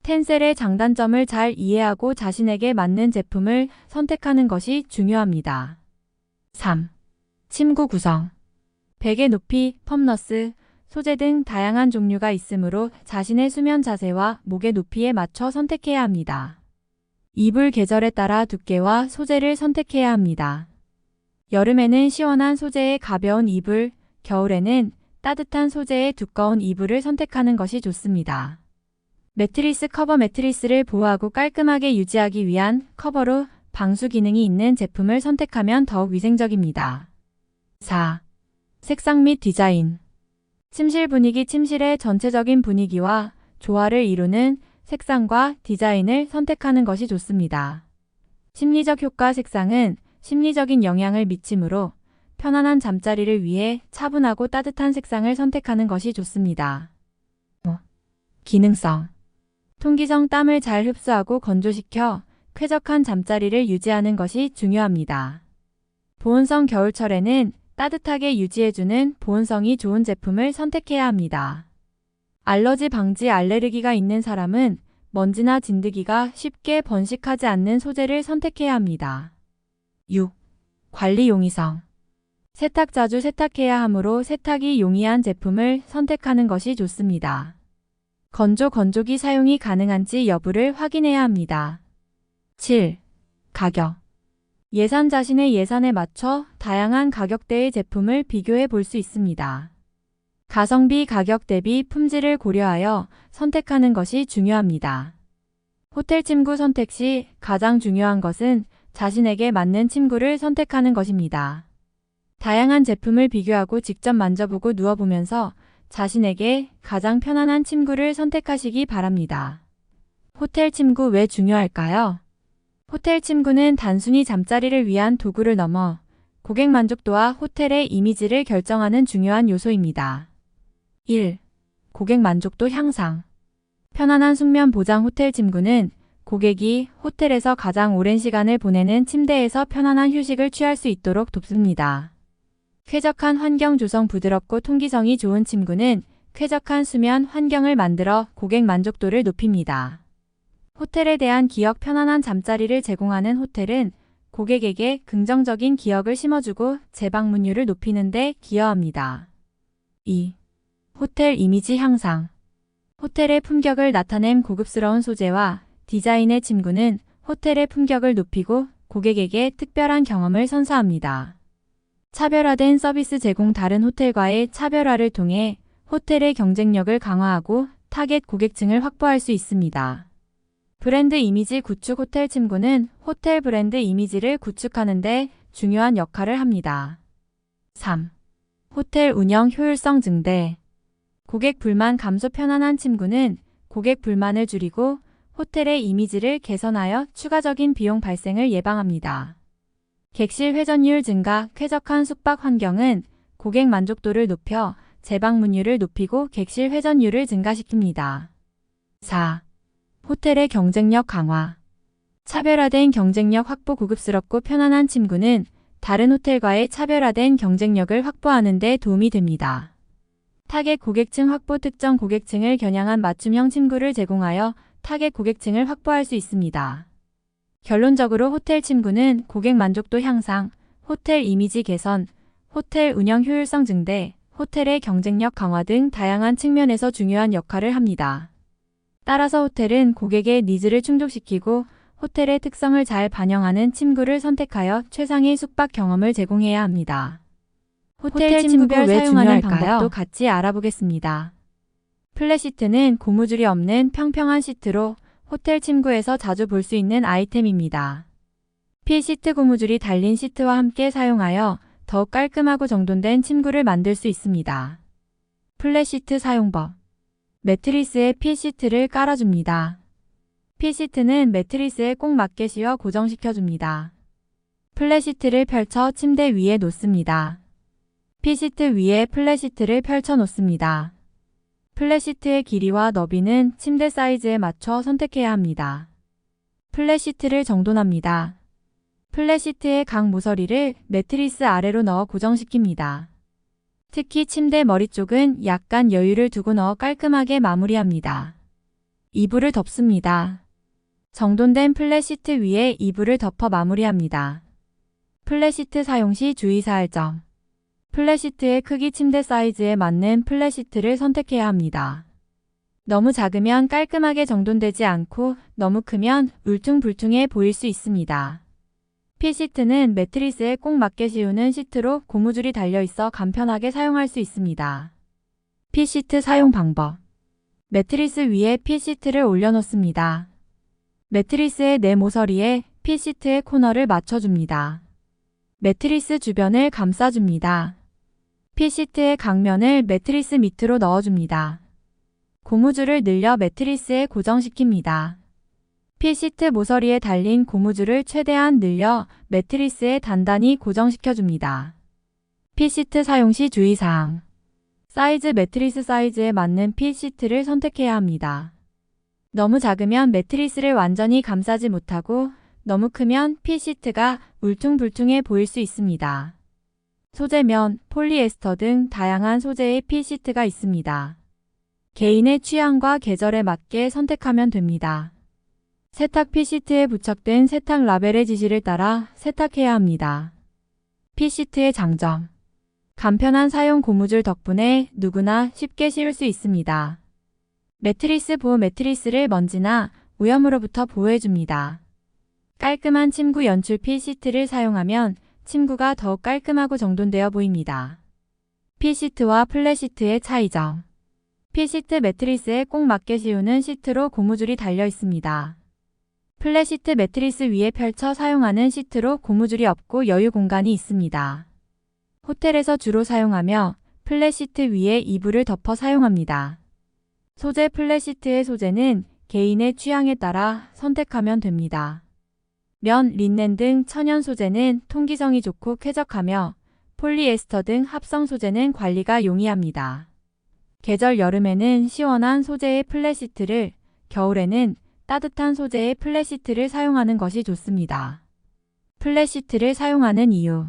텐셀의 장단점을 잘 이해하고 자신에게 맞는 제품을 선택하는 것이 중요합니다. 3. 침구 구성. 베개 높이, 펌너스, 소재 등 다양한 종류가 있으므로 자신의 수면 자세와 목의 높이에 맞춰 선택해야 합니다. 이불 계절에 따라 두께와 소재를 선택해야 합니다. 여름에는 시원한 소재의 가벼운 이불, 겨울에는 따뜻한 소재의 두꺼운 이불을 선택하는 것이 좋습니다. 매트리스 커버. 매트리스를 보호하고 깔끔하게 유지하기 위한 커버로 방수 기능이 있는 제품을 선택하면 더욱 위생적입니다. 4. 색상 및 디자인. 침실 분위기. 침실의 전체적인 분위기와 조화를 이루는 색상과 디자인을 선택하는 것이 좋습니다. 심리적 효과. 색상은 심리적인 영향을 미치므로 편안한 잠자리를 위해 차분하고 따뜻한 색상을 선택하는 것이 좋습니다. 기능성. 통기성. 땀을 잘 흡수하고 건조시켜 쾌적한 잠자리를 유지하는 것이 중요합니다. 보온성. 겨울철에는 따뜻하게 유지해주는 보온성이 좋은 제품을 선택해야 합니다. 알러지 방지. 알레르기가 있는 사람은 먼지나 진드기가 쉽게 번식하지 않는 소재를 선택해야 합니다. 6. 관리 용이성. 세탁. 자주 세탁해야 하므로 세탁이 용이한 제품을 선택하는 것이 좋습니다. 건조기 사용이 가능한지 여부를 확인해야 합니다. 7. 가격. 예산. 자신의 예산에 맞춰 다양한 가격대의 제품을 비교해 볼 수 있습니다. 가성비. 가격 대비 품질을 고려하여 선택하는 것이 중요합니다. 호텔 침구 선택 시 가장 중요한 것은 자신에게 맞는 침구를 선택하는 것입니다. 다양한 제품을 비교하고 직접 만져보고 누워보면서 자신에게 가장 편안한 침구를 선택하시기 바랍니다. 호텔 침구 왜 중요할까요? 호텔 침구는 단순히 잠자리를 위한 도구를 넘어 고객 만족도와 호텔의 이미지를 결정하는 중요한 요소입니다. 1. 고객 만족도 향상. 편안한 숙면 보장. 호텔 침구는 고객이 호텔에서 가장 오랜 시간을 보내는 침대에서 편안한 휴식을 취할 수 있도록 돕습니다. 쾌적한 환경 조성. 부드럽고 통기성이 좋은 침구는 쾌적한 수면 환경을 만들어 고객 만족도를 높입니다. 호텔에 대한 기억. 편안한 잠자리를 제공하는 호텔은 고객에게 긍정적인 기억을 심어주고 재방문율을 높이는 데 기여합니다. 2. 호텔 이미지 향상. 호텔의 품격을 나타낸 고급스러운 소재와 디자인의 침구는 호텔의 품격을 높이고 고객에게 특별한 경험을 선사합니다. 차별화된 서비스 제공. 다른 호텔과의 차별화를 통해 호텔의 경쟁력을 강화하고 타겟 고객층을 확보할 수 있습니다. 브랜드 이미지 구축. 호텔 침구는 호텔 브랜드 이미지를 구축하는 데 중요한 역할을 합니다. 3. 호텔 운영 효율성 증대. 고객 불만 감소. 편안한 침구는 고객 불만을 줄이고 호텔의 이미지를 개선하여 추가적인 비용 발생을 예방합니다. 객실 회전율 증가. 쾌적한 숙박 환경은 고객 만족도를 높여 재방문율을 높이고 객실 회전율을 증가시킵니다. 4. 호텔의 경쟁력 강화. 차별화된 경쟁력 확보. 고급스럽고 편안한 침구는 다른 호텔과의 차별화된 경쟁력을 확보하는 데 도움이 됩니다. 타겟 고객층 확보. 특정 고객층을 겨냥한 맞춤형 침구를 제공하여 타겟 고객층을 확보할 수 있습니다. 결론적으로 호텔 침구는 고객 만족도 향상, 호텔 이미지 개선, 호텔 운영 효율성 증대, 호텔의 경쟁력 강화 등 다양한 측면에서 중요한 역할을 합니다. 따라서 호텔은 고객의 니즈를 충족시키고 호텔의 특성을 잘 반영하는 침구를 선택하여 최상의 숙박 경험을 제공해야 합니다. 호텔 침구별 사용하는 방법도 같이 알아보겠습니다. 플랫시트는 고무줄이 없는 평평한 시트로 호텔 침구에서 자주 볼 수 있는 아이템입니다. 필시트 고무줄이 달린 시트와 함께 사용하여 더욱 깔끔하고 정돈된 침구를 만들 수 있습니다. 플랫시트 사용법. 매트리스에 필시트를 깔아줍니다. 필시트는 매트리스에 꼭 맞게 씌워 고정시켜줍니다. 플랫시트를 펼쳐 침대 위에 놓습니다. 필시트 위에 플랫시트를 펼쳐 놓습니다. 플랫시트의 길이와 너비는 침대 사이즈에 맞춰 선택해야 합니다. 플랫시트를 정돈합니다. 플랫시트의 각 모서리를 매트리스 아래로 넣어 고정시킵니다. 특히 침대 머리 쪽은 약간 여유를 두고 넣어 깔끔하게 마무리합니다. 이불을 덮습니다. 정돈된 플랫시트 위에 이불을 덮어 마무리합니다. 플랫시트 사용 시 주의사항 점. 플랫시트의 크기 침대 사이즈에 맞는 플랫시트를 선택해야 합니다. 너무 작으면 깔끔하게 정돈되지 않고 너무 크면 울퉁불퉁해 보일 수 있습니다. 필시트는 매트리스에 꼭 맞게 씌우는 시트로 고무줄이 달려있어 간편하게 사용할 수 있습니다. 필시트 사용 방법. 매트리스 위에 필시트를 올려놓습니다. 매트리스의 네 모서리에 필시트의 코너를 맞춰줍니다. 매트리스 주변을 감싸줍니다. 필시트의 각면을 매트리스 밑으로 넣어줍니다. 고무줄을 늘려 매트리스에 고정시킵니다. 필시트 모서리에 달린 고무줄을 최대한 늘려 매트리스에 단단히 고정시켜줍니다. 필시트 사용 시 주의사항. 사이즈 매트리스 사이즈에 맞는 필시트를 선택해야 합니다. 너무 작으면 매트리스를 완전히 감싸지 못하고 너무 크면 필시트가 울퉁불퉁해 보일 수 있습니다. 소재면, 폴리에스터 등 다양한 소재의 필시트가 있습니다. 개인의 취향과 계절에 맞게 선택하면 됩니다. 세탁 필시트에 부착된 세탁 라벨의 지시를 따라 세탁해야 합니다. 필시트의 장점. 간편한 사용 고무줄 덕분에 누구나 쉽게 씌울 수 있습니다. 매트리스 보호 매트리스를 먼지나 오염으로부터 보호해줍니다. 깔끔한 침구 연출 필시트를 사용하면 침구가 더욱 깔끔하고 정돈되어 보입니다. 필시트와 플랫시트의 차이점. 필시트 매트리스에 꼭 맞게 씌우는 시트로 고무줄이 달려 있습니다. 플랫시트 매트리스 위에 펼쳐 사용하는 시트로 고무줄이 없고 여유 공간이 있습니다. 호텔에서 주로 사용하며 플랫시트 위에 이불을 덮어 사용합니다. 소재 플랫시트의 소재는 개인의 취향에 따라 선택하면 됩니다. 면, 린넨 등 천연 소재는 통기성이 좋고 쾌적하며 폴리에스터 등 합성 소재는 관리가 용이합니다. 계절 여름에는 시원한 소재의 플랫시트를, 겨울에는 따뜻한 소재의 플랫시트를 사용하는 것이 좋습니다. 플랫시트를 사용하는 이유.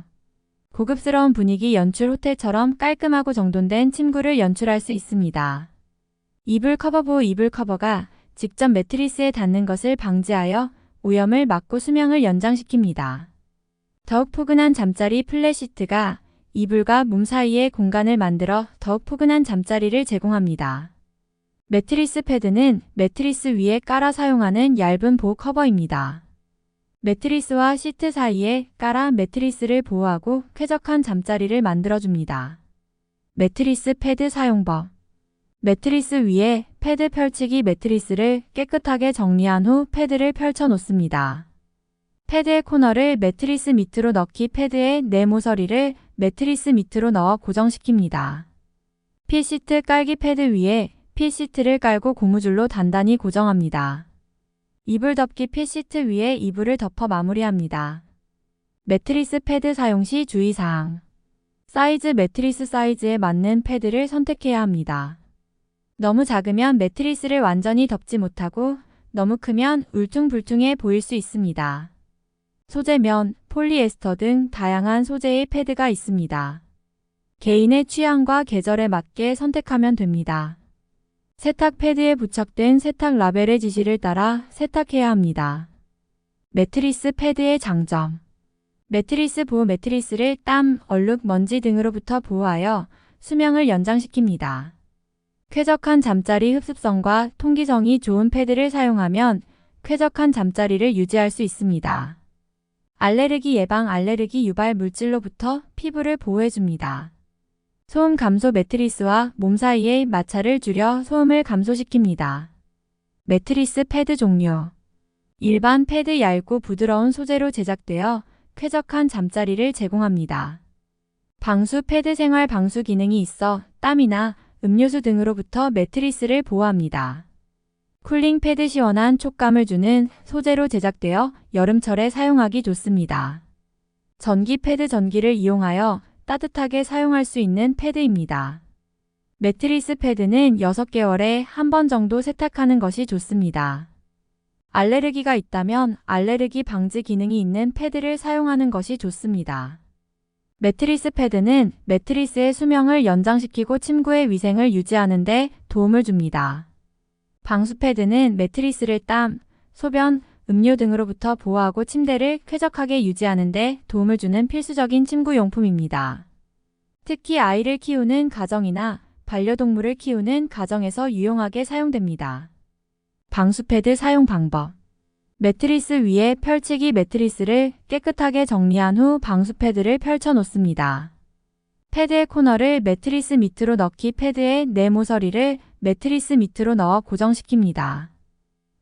고급스러운 분위기 연출 호텔처럼 깔끔하고 정돈된 침구를 연출할 수 있습니다. 이불 커버 보호 이불 커버가 직접 매트리스에 닿는 것을 방지하여 오염을 막고 수명을 연장시킵니다. 더욱 포근한 잠자리 플랫시트가 이불과 몸 사이에 공간을 만들어 더욱 포근한 잠자리를 제공합니다. 매트리스 패드는 매트리스 위에 깔아 사용하는 얇은 보호 커버입니다. 매트리스와 시트 사이에 깔아 매트리스를 보호하고 쾌적한 잠자리를 만들어줍니다. 매트리스 패드 사용법. 매트리스 위에 패드 펼치기 매트리스를 깨끗하게 정리한 후 패드를 펼쳐 놓습니다. 패드의 코너를 매트리스 밑으로 넣기 패드의 네 모서리를 매트리스 밑으로 넣어 고정시킵니다. 필시트 깔기 패드 위에 필시트를 깔고 고무줄로 단단히 고정합니다. 이불 덮기 필시트 위에 이불을 덮어 마무리합니다. 매트리스 패드 사용 시 주의사항. 사이즈 매트리스 사이즈에 맞는 패드를 선택해야 합니다. 너무 작으면 매트리스를 완전히 덮지 못하고 너무 크면 울퉁불퉁해 보일 수 있습니다. 소재면, 폴리에스터 등 다양한 소재의 패드가 있습니다. 개인의 취향과 계절에 맞게 선택하면 됩니다. 세탁 패드에 부착된 세탁 라벨의 지시를 따라 세탁해야 합니다. 매트리스 패드의 장점. 매트리스 보호. 매트리스를 땀, 얼룩, 먼지 등으로부터 보호하여 수명을 연장시킵니다. 쾌적한 잠자리. 흡습성과 통기성이 좋은 패드를 사용하면 쾌적한 잠자리를 유지할 수 있습니다. 알레르기 예방. 알레르기 유발 물질로부터 피부를 보호해줍니다. 소음 감소. 매트리스와 몸 사이의 마찰을 줄여 소음을 감소시킵니다. 매트리스 패드 종류. 일반 패드. 얇고 부드러운 소재로 제작되어 쾌적한 잠자리를 제공합니다. 방수 패드. 생활 방수 기능이 있어 땀이나 음료수 등으로부터 매트리스를 보호합니다. 쿨링 패드. 시원한 촉감을 주는 소재로 제작되어 여름철에 사용하기 좋습니다. 전기 패드. 전기를 이용하여 따뜻하게 사용할 수 있는 패드입니다. 매트리스 패드는 6개월에 한 번 정도 세탁하는 것이 좋습니다. 알레르기가 있다면 알레르기 방지 기능이 있는 패드를 사용하는 것이 좋습니다. 매트리스 패드는 매트리스의 수명을 연장시키고 침구의 위생을 유지하는 데 도움을 줍니다. 방수 패드는 매트리스를 땀, 소변, 음료 등으로부터 보호하고 침대를 쾌적하게 유지하는 데 도움을 주는 필수적인 침구용품입니다. 특히 아이를 키우는 가정이나 반려동물을 키우는 가정에서 유용하게 사용됩니다. 방수 패드 사용 방법. 매트리스 위에 펼치기. 매트리스를 깨끗하게 정리한 후 방수 패드를 펼쳐 놓습니다. 패드의 코너를 매트리스 밑으로 넣기. 패드의 내 모서리를 매트리스 밑으로 넣어 고정시킵니다.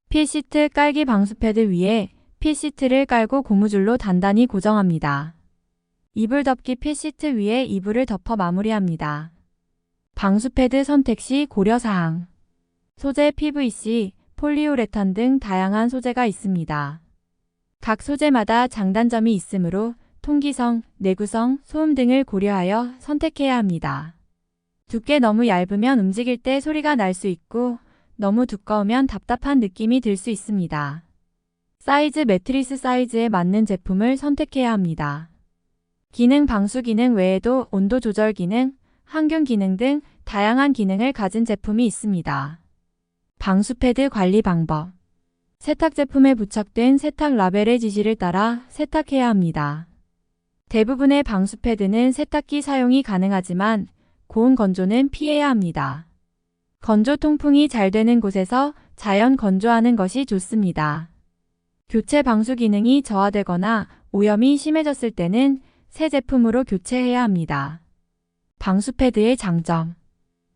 필시트 깔기. 방수 패드 위에 필시트를 깔고 고무줄로 단단히 고정합니다. 이불 덮기. 필시트 위에 이불을 덮어 마무리합니다. 방수 패드 선택 시 고려사항. 소재 PVC, 폴리우레탄 등 다양한 소재가 있습니다. 각 소재마다 장단점이 있으므로 통기성, 내구성, 소음 등을 고려하여 선택해야 합니다. 두께. 너무 얇으면 움직일 때 소리가 날 수 있고 너무 두꺼우면 답답한 느낌이 들 수 있습니다. 사이즈. 매트리스 사이즈에 맞는 제품을 선택해야 합니다. 기능. 방수 기능 외에도 온도 조절 기능, 항균 기능 등 다양한 기능을 가진 제품이 있습니다. 방수 패드 관리 방법. 세탁 제품에 부착된 세탁 라벨의 지시를 따라 세탁해야 합니다. 대부분의 방수 패드는 세탁기 사용이 가능하지만 고온 건조는 피해야 합니다. 건조. 통풍이 잘 되는 곳에서 자연 건조하는 것이 좋습니다. 교체. 방수 기능이 저하되거나 오염이 심해졌을 때는 새 제품으로 교체해야 합니다. 방수 패드의 장점.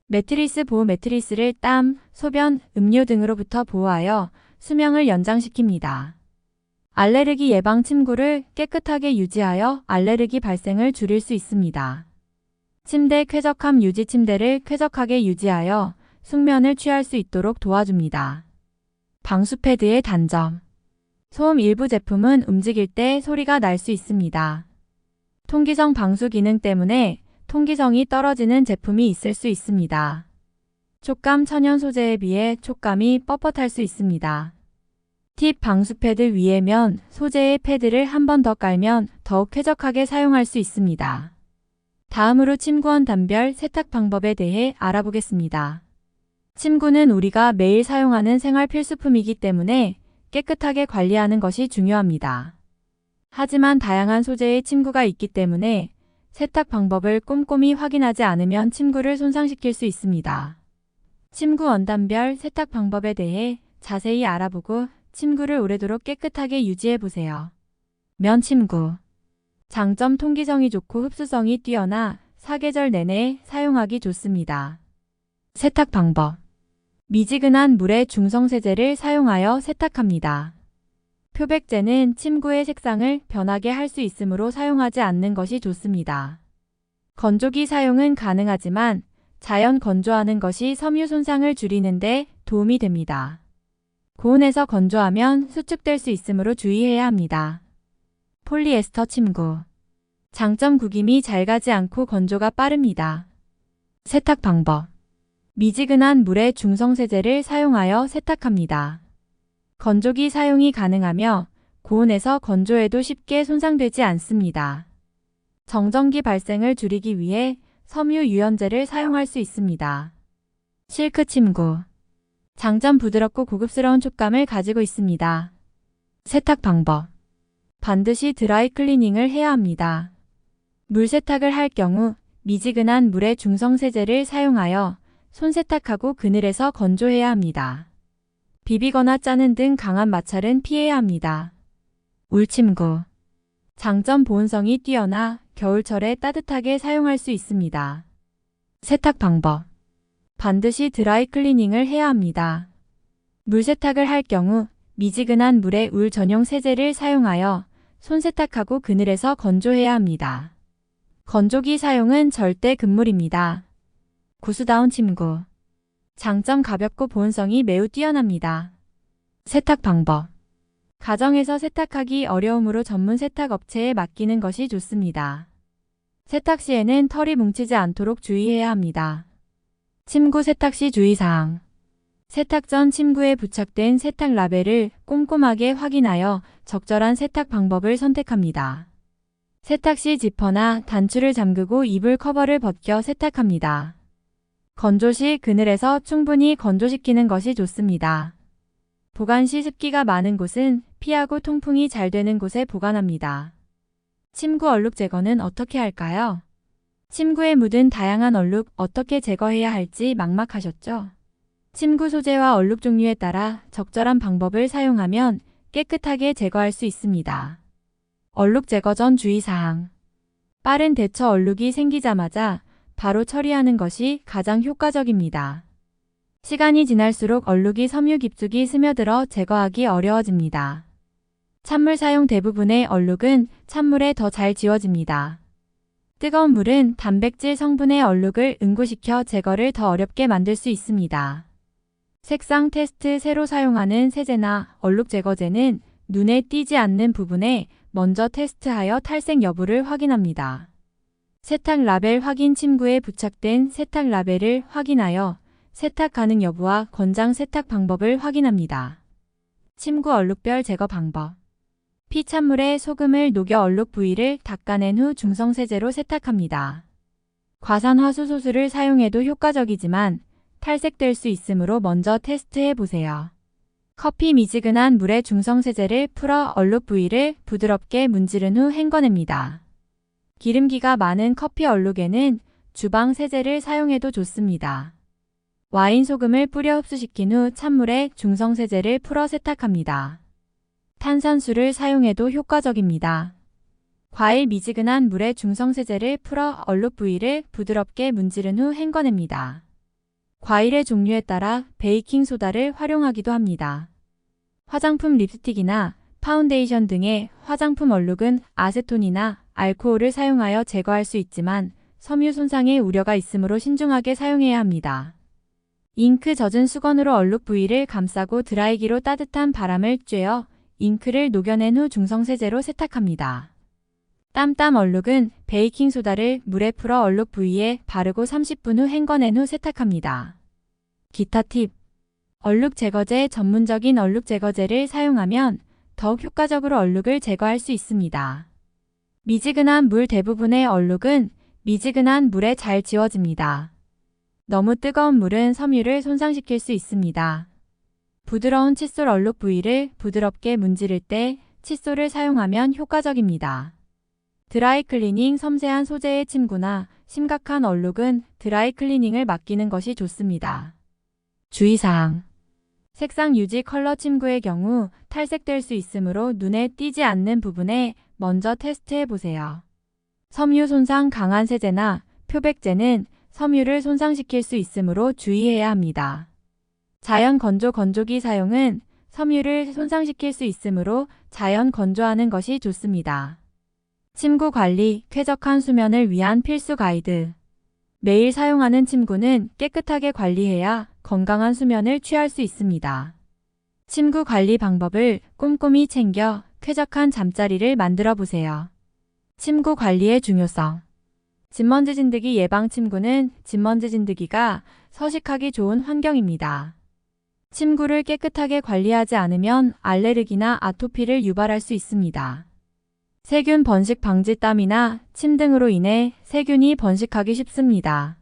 매트리스 보호. 매트리스를 땀, 소변, 음료 등으로부터 보호하여 수명을 연장시킵니다. 알레르기 예방. 침구를 깨끗하게 유지하여 알레르기 발생을 줄일 수 있습니다. 침대 쾌적함 유지. 침대를 쾌적하게 유지하여 숙면을 취할 수 있도록 도와줍니다. 방수 패드의 단점. 소음. 일부 제품은 움직일 때 소리가 날 수 있습니다. 통기성. 방수 기능 때문에 통기성이 떨어지는 제품이 있을 수 있습니다. 촉감. 천연 소재에 비해 촉감이 뻣뻣할 수 있습니다. 팁. 방수 패드 위에 면 소재의 패드를 한 번 더 깔면 더욱 쾌적하게 사용할 수 있습니다. 다음으로 침구원 단별 세탁 방법에 대해 알아보겠습니다. 침구는 우리가 매일 사용하는 생활 필수품이기 때문에 깨끗하게 관리하는 것이 중요합니다. 하지만 다양한 소재의 침구가 있기 때문에 세탁 방법을 꼼꼼히 확인하지 않으면 침구를 손상시킬 수 있습니다. 침구 원단별 세탁 방법에 대해 자세히 알아보고 침구를 오래도록 깨끗하게 유지해보세요. 면 침구. 장점. 통기성이 좋고 흡수성이 뛰어나 사계절 내내 사용하기 좋습니다. 세탁 방법. 미지근한 물에 중성세제를 사용하여 세탁합니다. 표백제는 침구의 색상을 변하게 할 수 있으므로 사용하지 않는 것이 좋습니다. 건조기 사용은 가능하지만 자연 건조하는 것이 섬유 손상을 줄이는 데 도움이 됩니다. 고온에서 건조하면 수축될 수 있으므로 주의해야 합니다. 폴리에스터 침구. 장점. 구김이 잘 가지 않고 건조가 빠릅니다. 세탁 방법. 미지근한 물에 중성세제를 사용하여 세탁합니다. 건조기 사용이 가능하며 고온에서 건조해도 쉽게 손상되지 않습니다. 정전기 발생을 줄이기 위해 섬유 유연제를 사용할 수 있습니다. 실크 침구. 장점. 부드럽고 고급스러운 촉감을 가지고 있습니다. 세탁 방법. 반드시 드라이 클리닝을 해야 합니다. 물 세탁을 할 경우 미지근한 물에 중성세제를 사용하여 손 세탁하고 그늘에서 건조해야 합니다. 비비거나 짜는 등 강한 마찰은 피해야 합니다. 울침구. 장점 보온성이 뛰어나 겨울철에 따뜻하게 사용할 수 있습니다. 세탁 방법. 반드시 드라이 클리닝을 해야 합니다. 물 세탁을 할 경우 미지근한 물에 울 전용 세제를 사용하여 손 세탁하고 그늘에서 건조해야 합니다. 건조기 사용은 절대 금물입니다. 구스다운 침구. 장점 가볍고 보온성이 매우 뛰어납니다. 세탁 방법. 가정에서 세탁하기 어려우므로 전문 세탁 업체에 맡기는 것이 좋습니다. 세탁 시에는 털이 뭉치지 않도록 주의해야 합니다. 침구 세탁 시 주의사항. 세탁 전 침구에 부착된 세탁 라벨을 꼼꼼하게 확인하여 적절한 세탁 방법을 선택합니다. 세탁 시 지퍼나 단추를 잠그고 이불 커버를 벗겨 세탁합니다. 건조 시 그늘에서 충분히 건조시키는 것이 좋습니다. 보관 시 습기가 많은 곳은 피하고 통풍이 잘 되는 곳에 보관합니다. 침구 얼룩 제거는 어떻게 할까요? 침구에 묻은 다양한 얼룩 어떻게 제거해야 할지 막막하셨죠? 침구 소재와 얼룩 종류에 따라 적절한 방법을 사용하면 깨끗하게 제거할 수 있습니다. 얼룩 제거 전 주의사항. 빠른 대처. 얼룩이 생기자마자 바로 처리하는 것이 가장 효과적입니다. 시간이 지날수록 얼룩이 섬유 깊숙이 스며들어 제거하기 어려워집니다. 찬물 사용. 대부분의 얼룩은 찬물에 더 잘 지워집니다. 뜨거운 물은 단백질 성분의 얼룩을 응고시켜 제거를 더 어렵게 만들 수 있습니다. 색상 테스트. 새로 사용하는 세제나 얼룩 제거제는 눈에 띄지 않는 부분에 먼저 테스트하여 탈색 여부를 확인합니다. 세탁 라벨 확인. 침구에 부착된 세탁 라벨을 확인하여 세탁 가능 여부와 권장 세탁 방법을 확인합니다. 침구 얼룩별 제거 방법. 피찬물에 소금을 녹여 얼룩 부위를 닦아낸 후 중성세제로 세탁합니다. 과산화수소수를 사용해도 효과적이지만 탈색될 수 있으므로 먼저 테스트해 보세요. 커피. 미지근한 물에 중성세제를 풀어 얼룩 부위를 부드럽게 문지른 후 헹궈냅니다. 기름기가 많은 커피 얼룩에는 주방 세제를 사용해도 좋습니다. 와인 소금을 뿌려 흡수시킨 후 찬물에 중성세제를 풀어 세탁합니다. 탄산수를 사용해도 효과적입니다. 과일. 미지근한 물에 중성세제를 풀어 얼룩 부위를 부드럽게 문지른 후 헹궈냅니다. 과일의 종류에 따라 베이킹소다를 활용하기도 합니다. 화장품. 립스틱이나 파운데이션 등의 화장품 얼룩은 아세톤이나 알코올을 사용하여 제거할 수 있지만 섬유 손상의 우려가 있으므로 신중하게 사용해야 합니다. 잉크. 젖은 수건으로 얼룩 부위를 감싸고 드라이기로 따뜻한 바람을 쬐어 잉크를 녹여낸 후 중성세제로 세탁합니다. 땀 얼룩은 베이킹소다를 물에 풀어 얼룩 부위에 바르고 30분 후 헹궈낸 후 세탁합니다. 기타 팁. 얼룩 제거제. 전문적인 얼룩 제거제를 사용하면 더욱 효과적으로 얼룩을 제거할 수 있습니다. 미지근한 물. 대부분의 얼룩은 미지근한 물에 잘 지워집니다. 너무 뜨거운 물은 섬유를 손상시킬 수 있습니다. 부드러운 칫솔. 얼룩 부위를 부드럽게 문지를 때 칫솔을 사용하면 효과적입니다. 드라이 클리닝. 섬세한 소재의 침구나 심각한 얼룩은 드라이 클리닝을 맡기는 것이 좋습니다. 주의사항. 색상 유지. 컬러 침구의 경우 탈색될 수 있으므로 눈에 띄지 않는 부분에 먼저 테스트해 보세요. 섬유 손상. 강한 세제나 표백제는 섬유를 손상시킬 수 있으므로 주의해야 합니다. 자연 건조. 건조기 사용은 섬유를 손상시킬 수 있으므로 자연 건조하는 것이 좋습니다. 침구 관리. 쾌적한 수면을 위한 필수 가이드. 매일 사용하는 침구는 깨끗하게 관리해야 건강한 수면을 취할 수 있습니다. 침구 관리 방법을 꼼꼼히 챙겨 쾌적한 잠자리를 만들어 보세요. 침구 관리의 중요성. 진먼지 진드기 예방. 침구는 진먼지 진드기가 서식하기 좋은 환경입니다. 침구를 깨끗하게 관리하지 않으면 알레르기나 아토피를 유발할 수 있습니다. 세균 번식 방지. 땀이나 침 등으로 인해 세균이 번식하기 쉽습니다.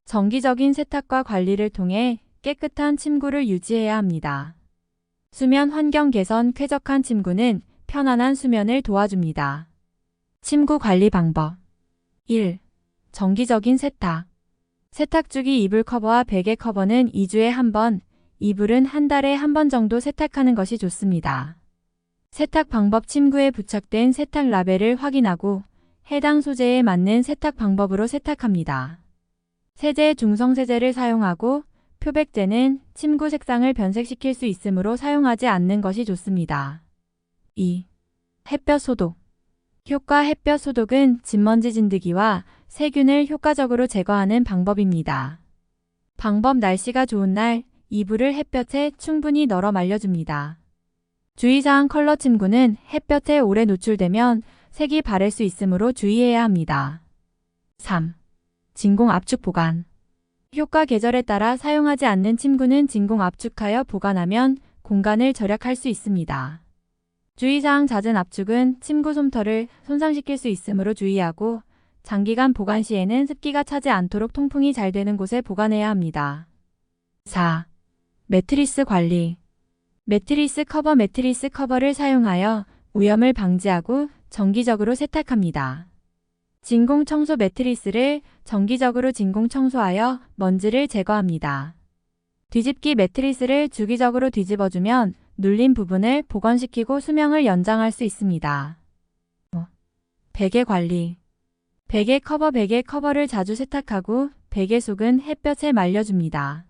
정기적인 세탁과 관리를 통해 깨끗한 침구를 유지해야 합니다. 수면 환경 개선 쾌적한 침구는 편안한 수면을 도와줍니다. 침구 관리 방법 1. 정기적인 세탁. 세탁주기 이불 커버와 베개 커버는 2주에 한 번, 이불은 한 달에 한 번 정도 세탁하는 것이 좋습니다. 세탁 방법 침구에 부착된 세탁 라벨을 확인하고 해당 소재에 맞는 세탁 방법으로 세탁합니다. 세제 중성 세제를 사용하고 표백제는 침구 색상을 변색시킬 수 있으므로 사용하지 않는 것이 좋습니다. 2. 햇볕 소독. 효과 햇볕 소독은 진먼지 진드기와 세균을 효과적으로 제거하는 방법입니다. 방법 날씨가 좋은 날 이불을 햇볕에 충분히 널어 말려줍니다. 주의사항 컬러 침구는 햇볕에 오래 노출되면 색이 바를 수 있으므로 주의해야 합니다. 3. 진공 압축 보관. 효과 계절에 따라 사용하지 않는 침구는 진공 압축하여 보관하면 공간을 절약할 수 있습니다. 주의사항 잦은 압축은 침구 솜털을 손상시킬 수 있으므로 주의하고 장기간 보관 시에는 습기가 차지 않도록 통풍이 잘 되는 곳에 보관해야 합니다. 4. 매트리스 관리. 매트리스 커버를 사용하여 오염을 방지하고 정기적으로 세탁합니다. 진공 청소 매트리스를 정기적으로 진공 청소하여 먼지를 제거합니다. 뒤집기 매트리스를 주기적으로 뒤집어주면 눌린 부분을 복원시키고 수명을 연장할 수 있습니다. 베개 관리. 베개 커버를 자주 세탁하고 베개 속은 햇볕에 말려줍니다.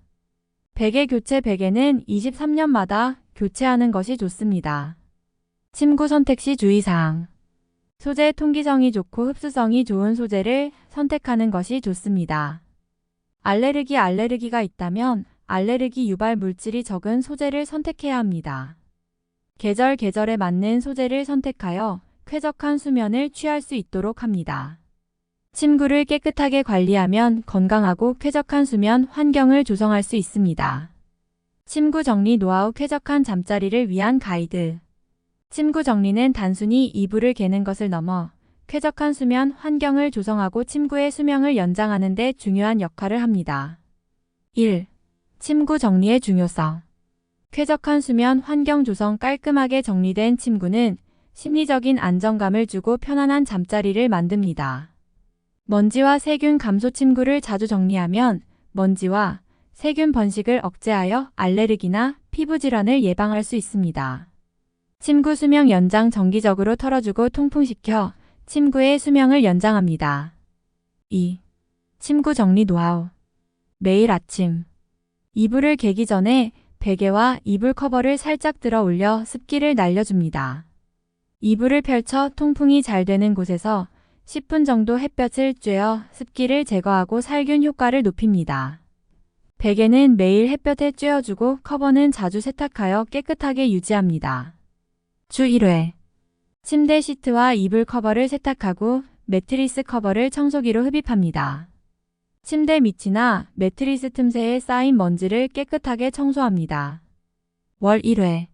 베개 교체 베개는 23년마다 교체하는 것이 좋습니다. 침구 선택 시 주의사항. 소재 통기성이 좋고 흡수성이 좋은 소재를 선택하는 것이 좋습니다. 알레르기가 있다면 알레르기 유발 물질이 적은 소재를 선택해야 합니다. 계절에 맞는 소재를 선택하여 쾌적한 수면을 취할 수 있도록 합니다. 침구를 깨끗하게 관리하면 건강하고 쾌적한 수면 환경을 조성할 수 있습니다. 침구 정리 노하우 쾌적한 잠자리를 위한 가이드. 침구 정리는 단순히 이불을 개는 것을 넘어 쾌적한 수면 환경을 조성하고 침구의 수명을 연장하는 데 중요한 역할을 합니다. 1. 침구 정리의 중요성. 쾌적한 수면 환경 조성 깔끔하게 정리된 침구는 심리적인 안정감을 주고 편안한 잠자리를 만듭니다. 먼지와 세균 감소 침구를 자주 정리하면 먼지와 세균 번식을 억제하여 알레르기나 피부 질환을 예방할 수 있습니다. 침구 수명 연장 정기적으로 털어주고 통풍시켜 침구의 수명을 연장합니다. 2. 침구 정리 노하우. 매일 아침. 이불을 개기 전에 베개와 이불 커버를 살짝 들어 올려 습기를 날려줍니다. 이불을 펼쳐 통풍이 잘 되는 곳에서 10분 정도 햇볕을 쬐어 습기를 제거하고 살균 효과를 높입니다. 베개는 매일 햇볕에 쬐어주고 커버는 자주 세탁하여 깨끗하게 유지합니다. 주 1회. 침대 시트와 이불 커버를 세탁하고 매트리스 커버를 청소기로 흡입합니다. 침대 밑이나 매트리스 틈새에 쌓인 먼지를 깨끗하게 청소합니다. 월 1회.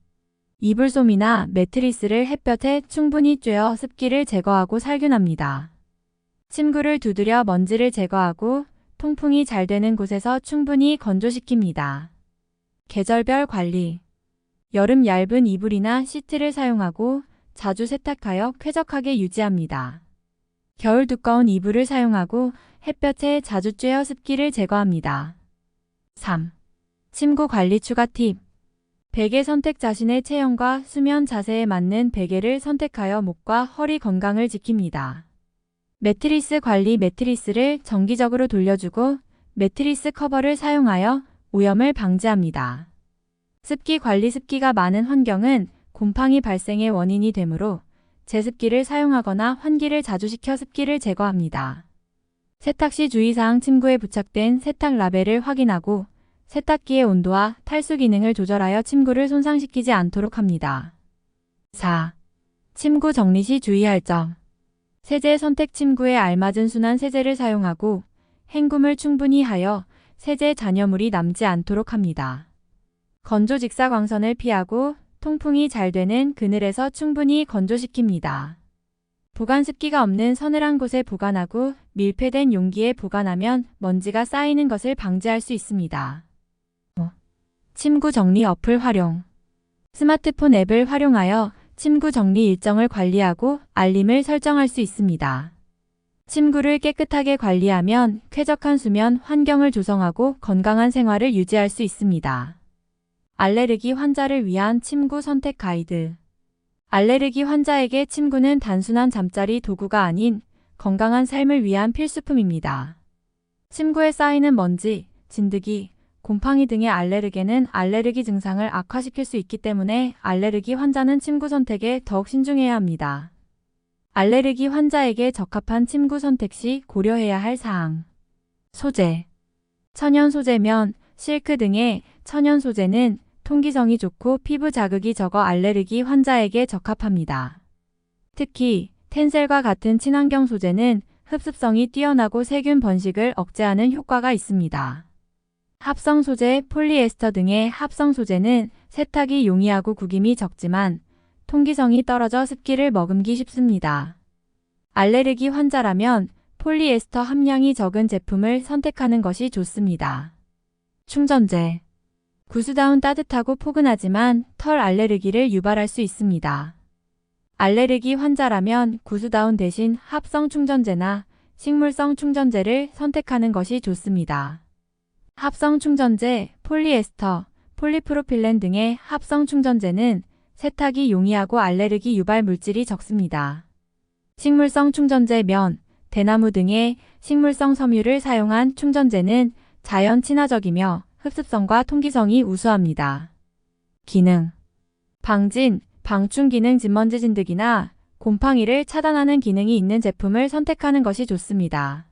이불솜이나 매트리스를 햇볕에 충분히 쬐어 습기를 제거하고 살균합니다. 침구를 두드려 먼지를 제거하고 통풍이 잘 되는 곳에서 충분히 건조시킵니다. 계절별 관리. 여름 얇은 이불이나 시트를 사용하고 자주 세탁하여 쾌적하게 유지합니다. 겨울 두꺼운 이불을 사용하고 햇볕에 자주 쬐어 습기를 제거합니다. 3. 침구 관리 추가 팁. 베개 선택 자신의 체형과 수면 자세에 맞는 베개를 선택하여 목과 허리 건강을 지킵니다. 매트리스 관리 매트리스를 정기적으로 돌려주고 매트리스 커버를 사용하여 오염을 방지합니다. 습기 관리 습기가 많은 환경은 곰팡이 발생의 원인이 되므로 제습기를 사용하거나 환기를 자주 시켜 습기를 제거합니다. 세탁 시 주의사항 침구에 부착된 세탁 라벨을 확인하고 세탁기의 온도와 탈수 기능을 조절하여 침구를 손상시키지 않도록 합니다. 4. 침구 정리 시 주의할 점. 세제 선택 침구에 알맞은 순한 세제를 사용하고 헹굼을 충분히 하여 세제 잔여물이 남지 않도록 합니다. 건조 직사광선을 피하고 통풍이 잘 되는 그늘에서 충분히 건조시킵니다. 보관 습기가 없는 서늘한 곳에 보관하고 밀폐된 용기에 보관하면 먼지가 쌓이는 것을 방지할 수 있습니다. 침구 정리 어플 활용. 스마트폰 앱을 활용하여 침구 정리 일정을 관리하고 알림을 설정할 수 있습니다. 침구를 깨끗하게 관리하면 쾌적한 수면 환경을 조성하고 건강한 생활을 유지할 수 있습니다. 알레르기 환자를 위한 침구 선택 가이드. 알레르기 환자에게 침구는 단순한 잠자리 도구가 아닌 건강한 삶을 위한 필수품입니다. 침구에 쌓이는 먼지, 진드기, 곰팡이 등의 알레르겐은 알레르기 증상을 악화시킬 수 있기 때문에 알레르기 환자는 침구 선택에 더욱 신중해야 합니다. 알레르기 환자에게 적합한 침구 선택 시 고려해야 할 사항. 소재. 천연 소재면, 실크 등의 천연 소재는 통기성이 좋고 피부 자극이 적어 알레르기 환자에게 적합합니다. 특히 텐셀과 같은 친환경 소재는 흡습성이 뛰어나고 세균 번식을 억제하는 효과가 있습니다. 합성 소재, 폴리에스터 등의 합성 소재는 세탁이 용이하고 구김이 적지만 통기성이 떨어져 습기를 머금기 쉽습니다. 알레르기 환자라면 폴리에스터 함량이 적은 제품을 선택하는 것이 좋습니다. 충전재. 구스다운 따뜻하고 포근하지만 털 알레르기를 유발할 수 있습니다. 알레르기 환자라면 구스다운 대신 합성 충전재나 식물성 충전재를 선택하는 것이 좋습니다. 합성 충전재, 폴리에스터, 폴리프로필렌 등의 합성 충전재는 세탁이 용이하고 알레르기 유발 물질이 적습니다. 식물성 충전재 면, 대나무 등의 식물성 섬유를 사용한 충전재는 자연 친화적이며 흡습성과 통기성이 우수합니다. 기능. 방진, 방충 기능 진먼지 진드기나 곰팡이를 차단하는 기능이 있는 제품을 선택하는 것이 좋습니다.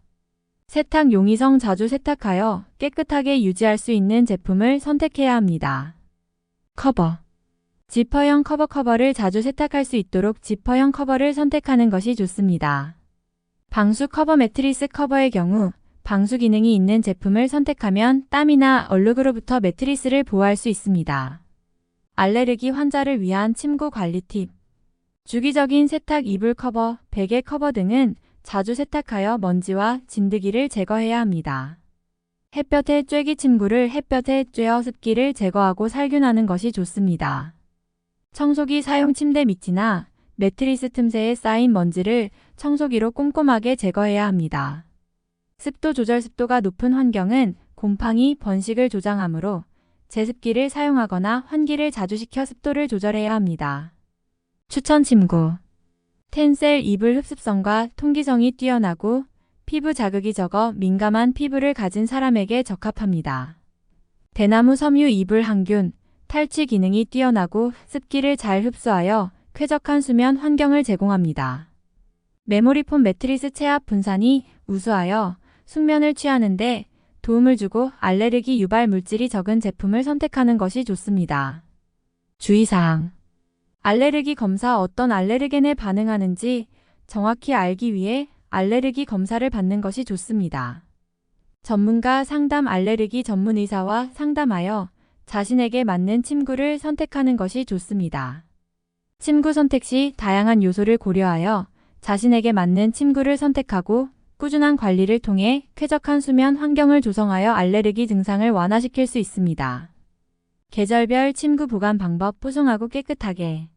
세탁 용이성 자주 세탁하여 깨끗하게 유지할 수 있는 제품을 선택해야 합니다. 커버. 지퍼형 커버를 자주 세탁할 수 있도록 지퍼형 커버를 선택하는 것이 좋습니다. 방수 커버 매트리스 커버의 경우 방수 기능이 있는 제품을 선택하면 땀이나 얼룩으로부터 매트리스를 보호할 수 있습니다. 알레르기 환자를 위한 침구 관리 팁. 주기적인 세탁 이불 커버, 베개 커버 등은 자주 세탁하여 먼지와 진드기를 제거해야 합니다. 햇볕에 쬐기 침구를 햇볕에 쬐어 습기를 제거하고 살균하는 것이 좋습니다. 청소기 사용 침대 밑이나 매트리스 틈새에 쌓인 먼지를 청소기로 꼼꼼하게 제거해야 합니다. 습도 조절. 습도가 높은 환경은 곰팡이, 번식을 조장하므로 제습기를 사용하거나 환기를 자주 시켜 습도를 조절해야 합니다. 추천 침구. 텐셀 이불 흡습성과 통기성이 뛰어나고 피부 자극이 적어 민감한 피부를 가진 사람에게 적합합니다. 대나무 섬유 이불 항균, 탈취 기능이 뛰어나고 습기를 잘 흡수하여 쾌적한 수면 환경을 제공합니다. 메모리폼 매트리스 체압 분산이 우수하여 숙면을 취하는데 도움을 주고 알레르기 유발 물질이 적은 제품을 선택하는 것이 좋습니다. 주의사항. 알레르기 검사. 어떤 알레르겐에 반응하는지 정확히 알기 위해 알레르기 검사를 받는 것이 좋습니다. 전문가 상담. 알레르기 전문 의사와 상담하여 자신에게 맞는 침구를 선택하는 것이 좋습니다. 침구 선택 시 다양한 요소를 고려하여 자신에게 맞는 침구를 선택하고 꾸준한 관리를 통해 쾌적한 수면 환경을 조성하여 알레르기 증상을 완화시킬 수 있습니다. 계절별 침구 보관 방법. 뽀송하고 깨끗하게.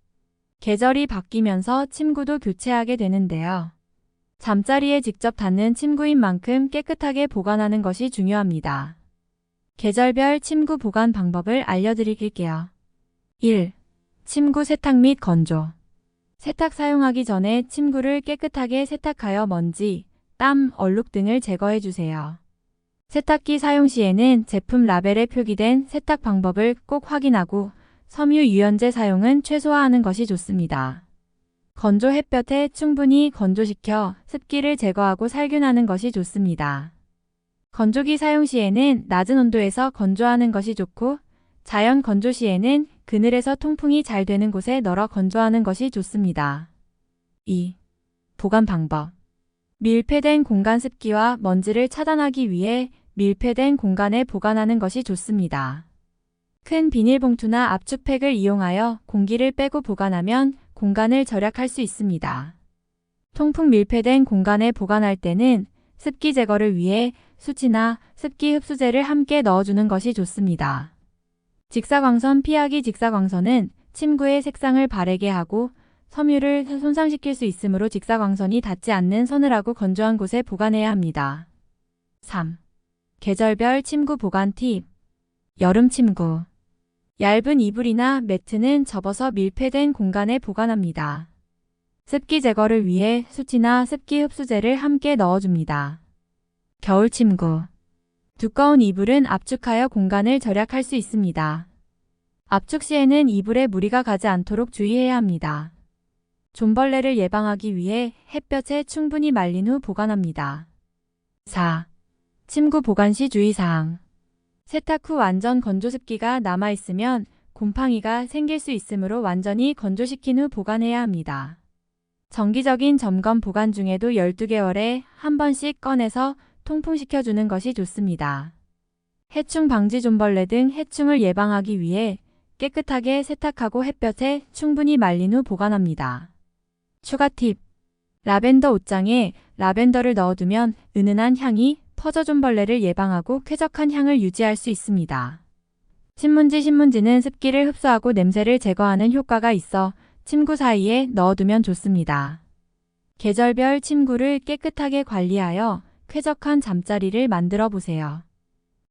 계절이 바뀌면서 침구도 교체하게 되는데요. 잠자리에 직접 닿는 침구인 만큼 깨끗하게 보관하는 것이 중요합니다. 계절별 침구 보관 방법을 알려드릴게요. 1. 침구 세탁 및 건조. 세탁. 사용하기 전에 침구를 깨끗하게 세탁하여 먼지, 땀, 얼룩 등을 제거해 주세요. 세탁기 사용 시에는 제품 라벨에 표기된 세탁 방법을 꼭 확인하고 섬유 유연제 사용은 최소화하는 것이 좋습니다. 건조. 햇볕에 충분히 건조시켜 습기를 제거하고 살균하는 것이 좋습니다. 건조기 사용 시에는 낮은 온도에서 건조하는 것이 좋고 자연 건조 시에는 그늘에서 통풍이 잘 되는 곳에 널어 건조하는 것이 좋습니다. 2. 보관 방법. 밀폐된 공간. 습기와 먼지를 차단하기 위해 밀폐된 공간에 보관하는 것이 좋습니다. 큰 비닐봉투나 압축팩을 이용하여 공기를 빼고 보관하면 공간을 절약할 수 있습니다. 통풍. 밀폐된 공간에 보관할 때는 습기 제거를 위해 수치나 습기 흡수제를 함께 넣어주는 것이 좋습니다. 직사광선 피하기. 직사광선은 침구의 색상을 바래게 하고 섬유를 손상시킬 수 있으므로 직사광선이 닿지 않는 서늘하고 건조한 곳에 보관해야 합니다. 3. 계절별 침구 보관 팁. 여름 침구. 얇은 이불이나 매트는 접어서 밀폐된 공간에 보관합니다. 습기 제거를 위해 수치나 습기 흡수제를 함께 넣어줍니다. 겨울 침구. 두꺼운 이불은 압축하여 공간을 절약할 수 있습니다. 압축 시에는 이불에 무리가 가지 않도록 주의해야 합니다. 좀벌레를 예방하기 위해 햇볕에 충분히 말린 후 보관합니다. 4. 침구 보관 시 주의사항. 세탁 후 완전 건조 습기가 남아있으면 곰팡이가 생길 수 있으므로 완전히 건조시킨 후 보관해야 합니다. 정기적인 점검 보관 중에도 12개월에 한 번씩 꺼내서 통풍시켜주는 것이 좋습니다. 해충 방지 좀벌레 등 해충을 예방하기 위해 깨끗하게 세탁하고 햇볕에 충분히 말린 후 보관합니다. 추가 팁. 라벤더 옷장에 라벤더를 넣어두면 은은한 향이 퍼져 좀벌레를 예방하고 쾌적한 향을 유지할 수 있습니다. 신문지는 습기를 흡수하고 냄새를 제거하는 효과가 있어 침구 사이에 넣어두면 좋습니다. 계절별 침구를 깨끗하게 관리하여 쾌적한 잠자리를 만들어 보세요.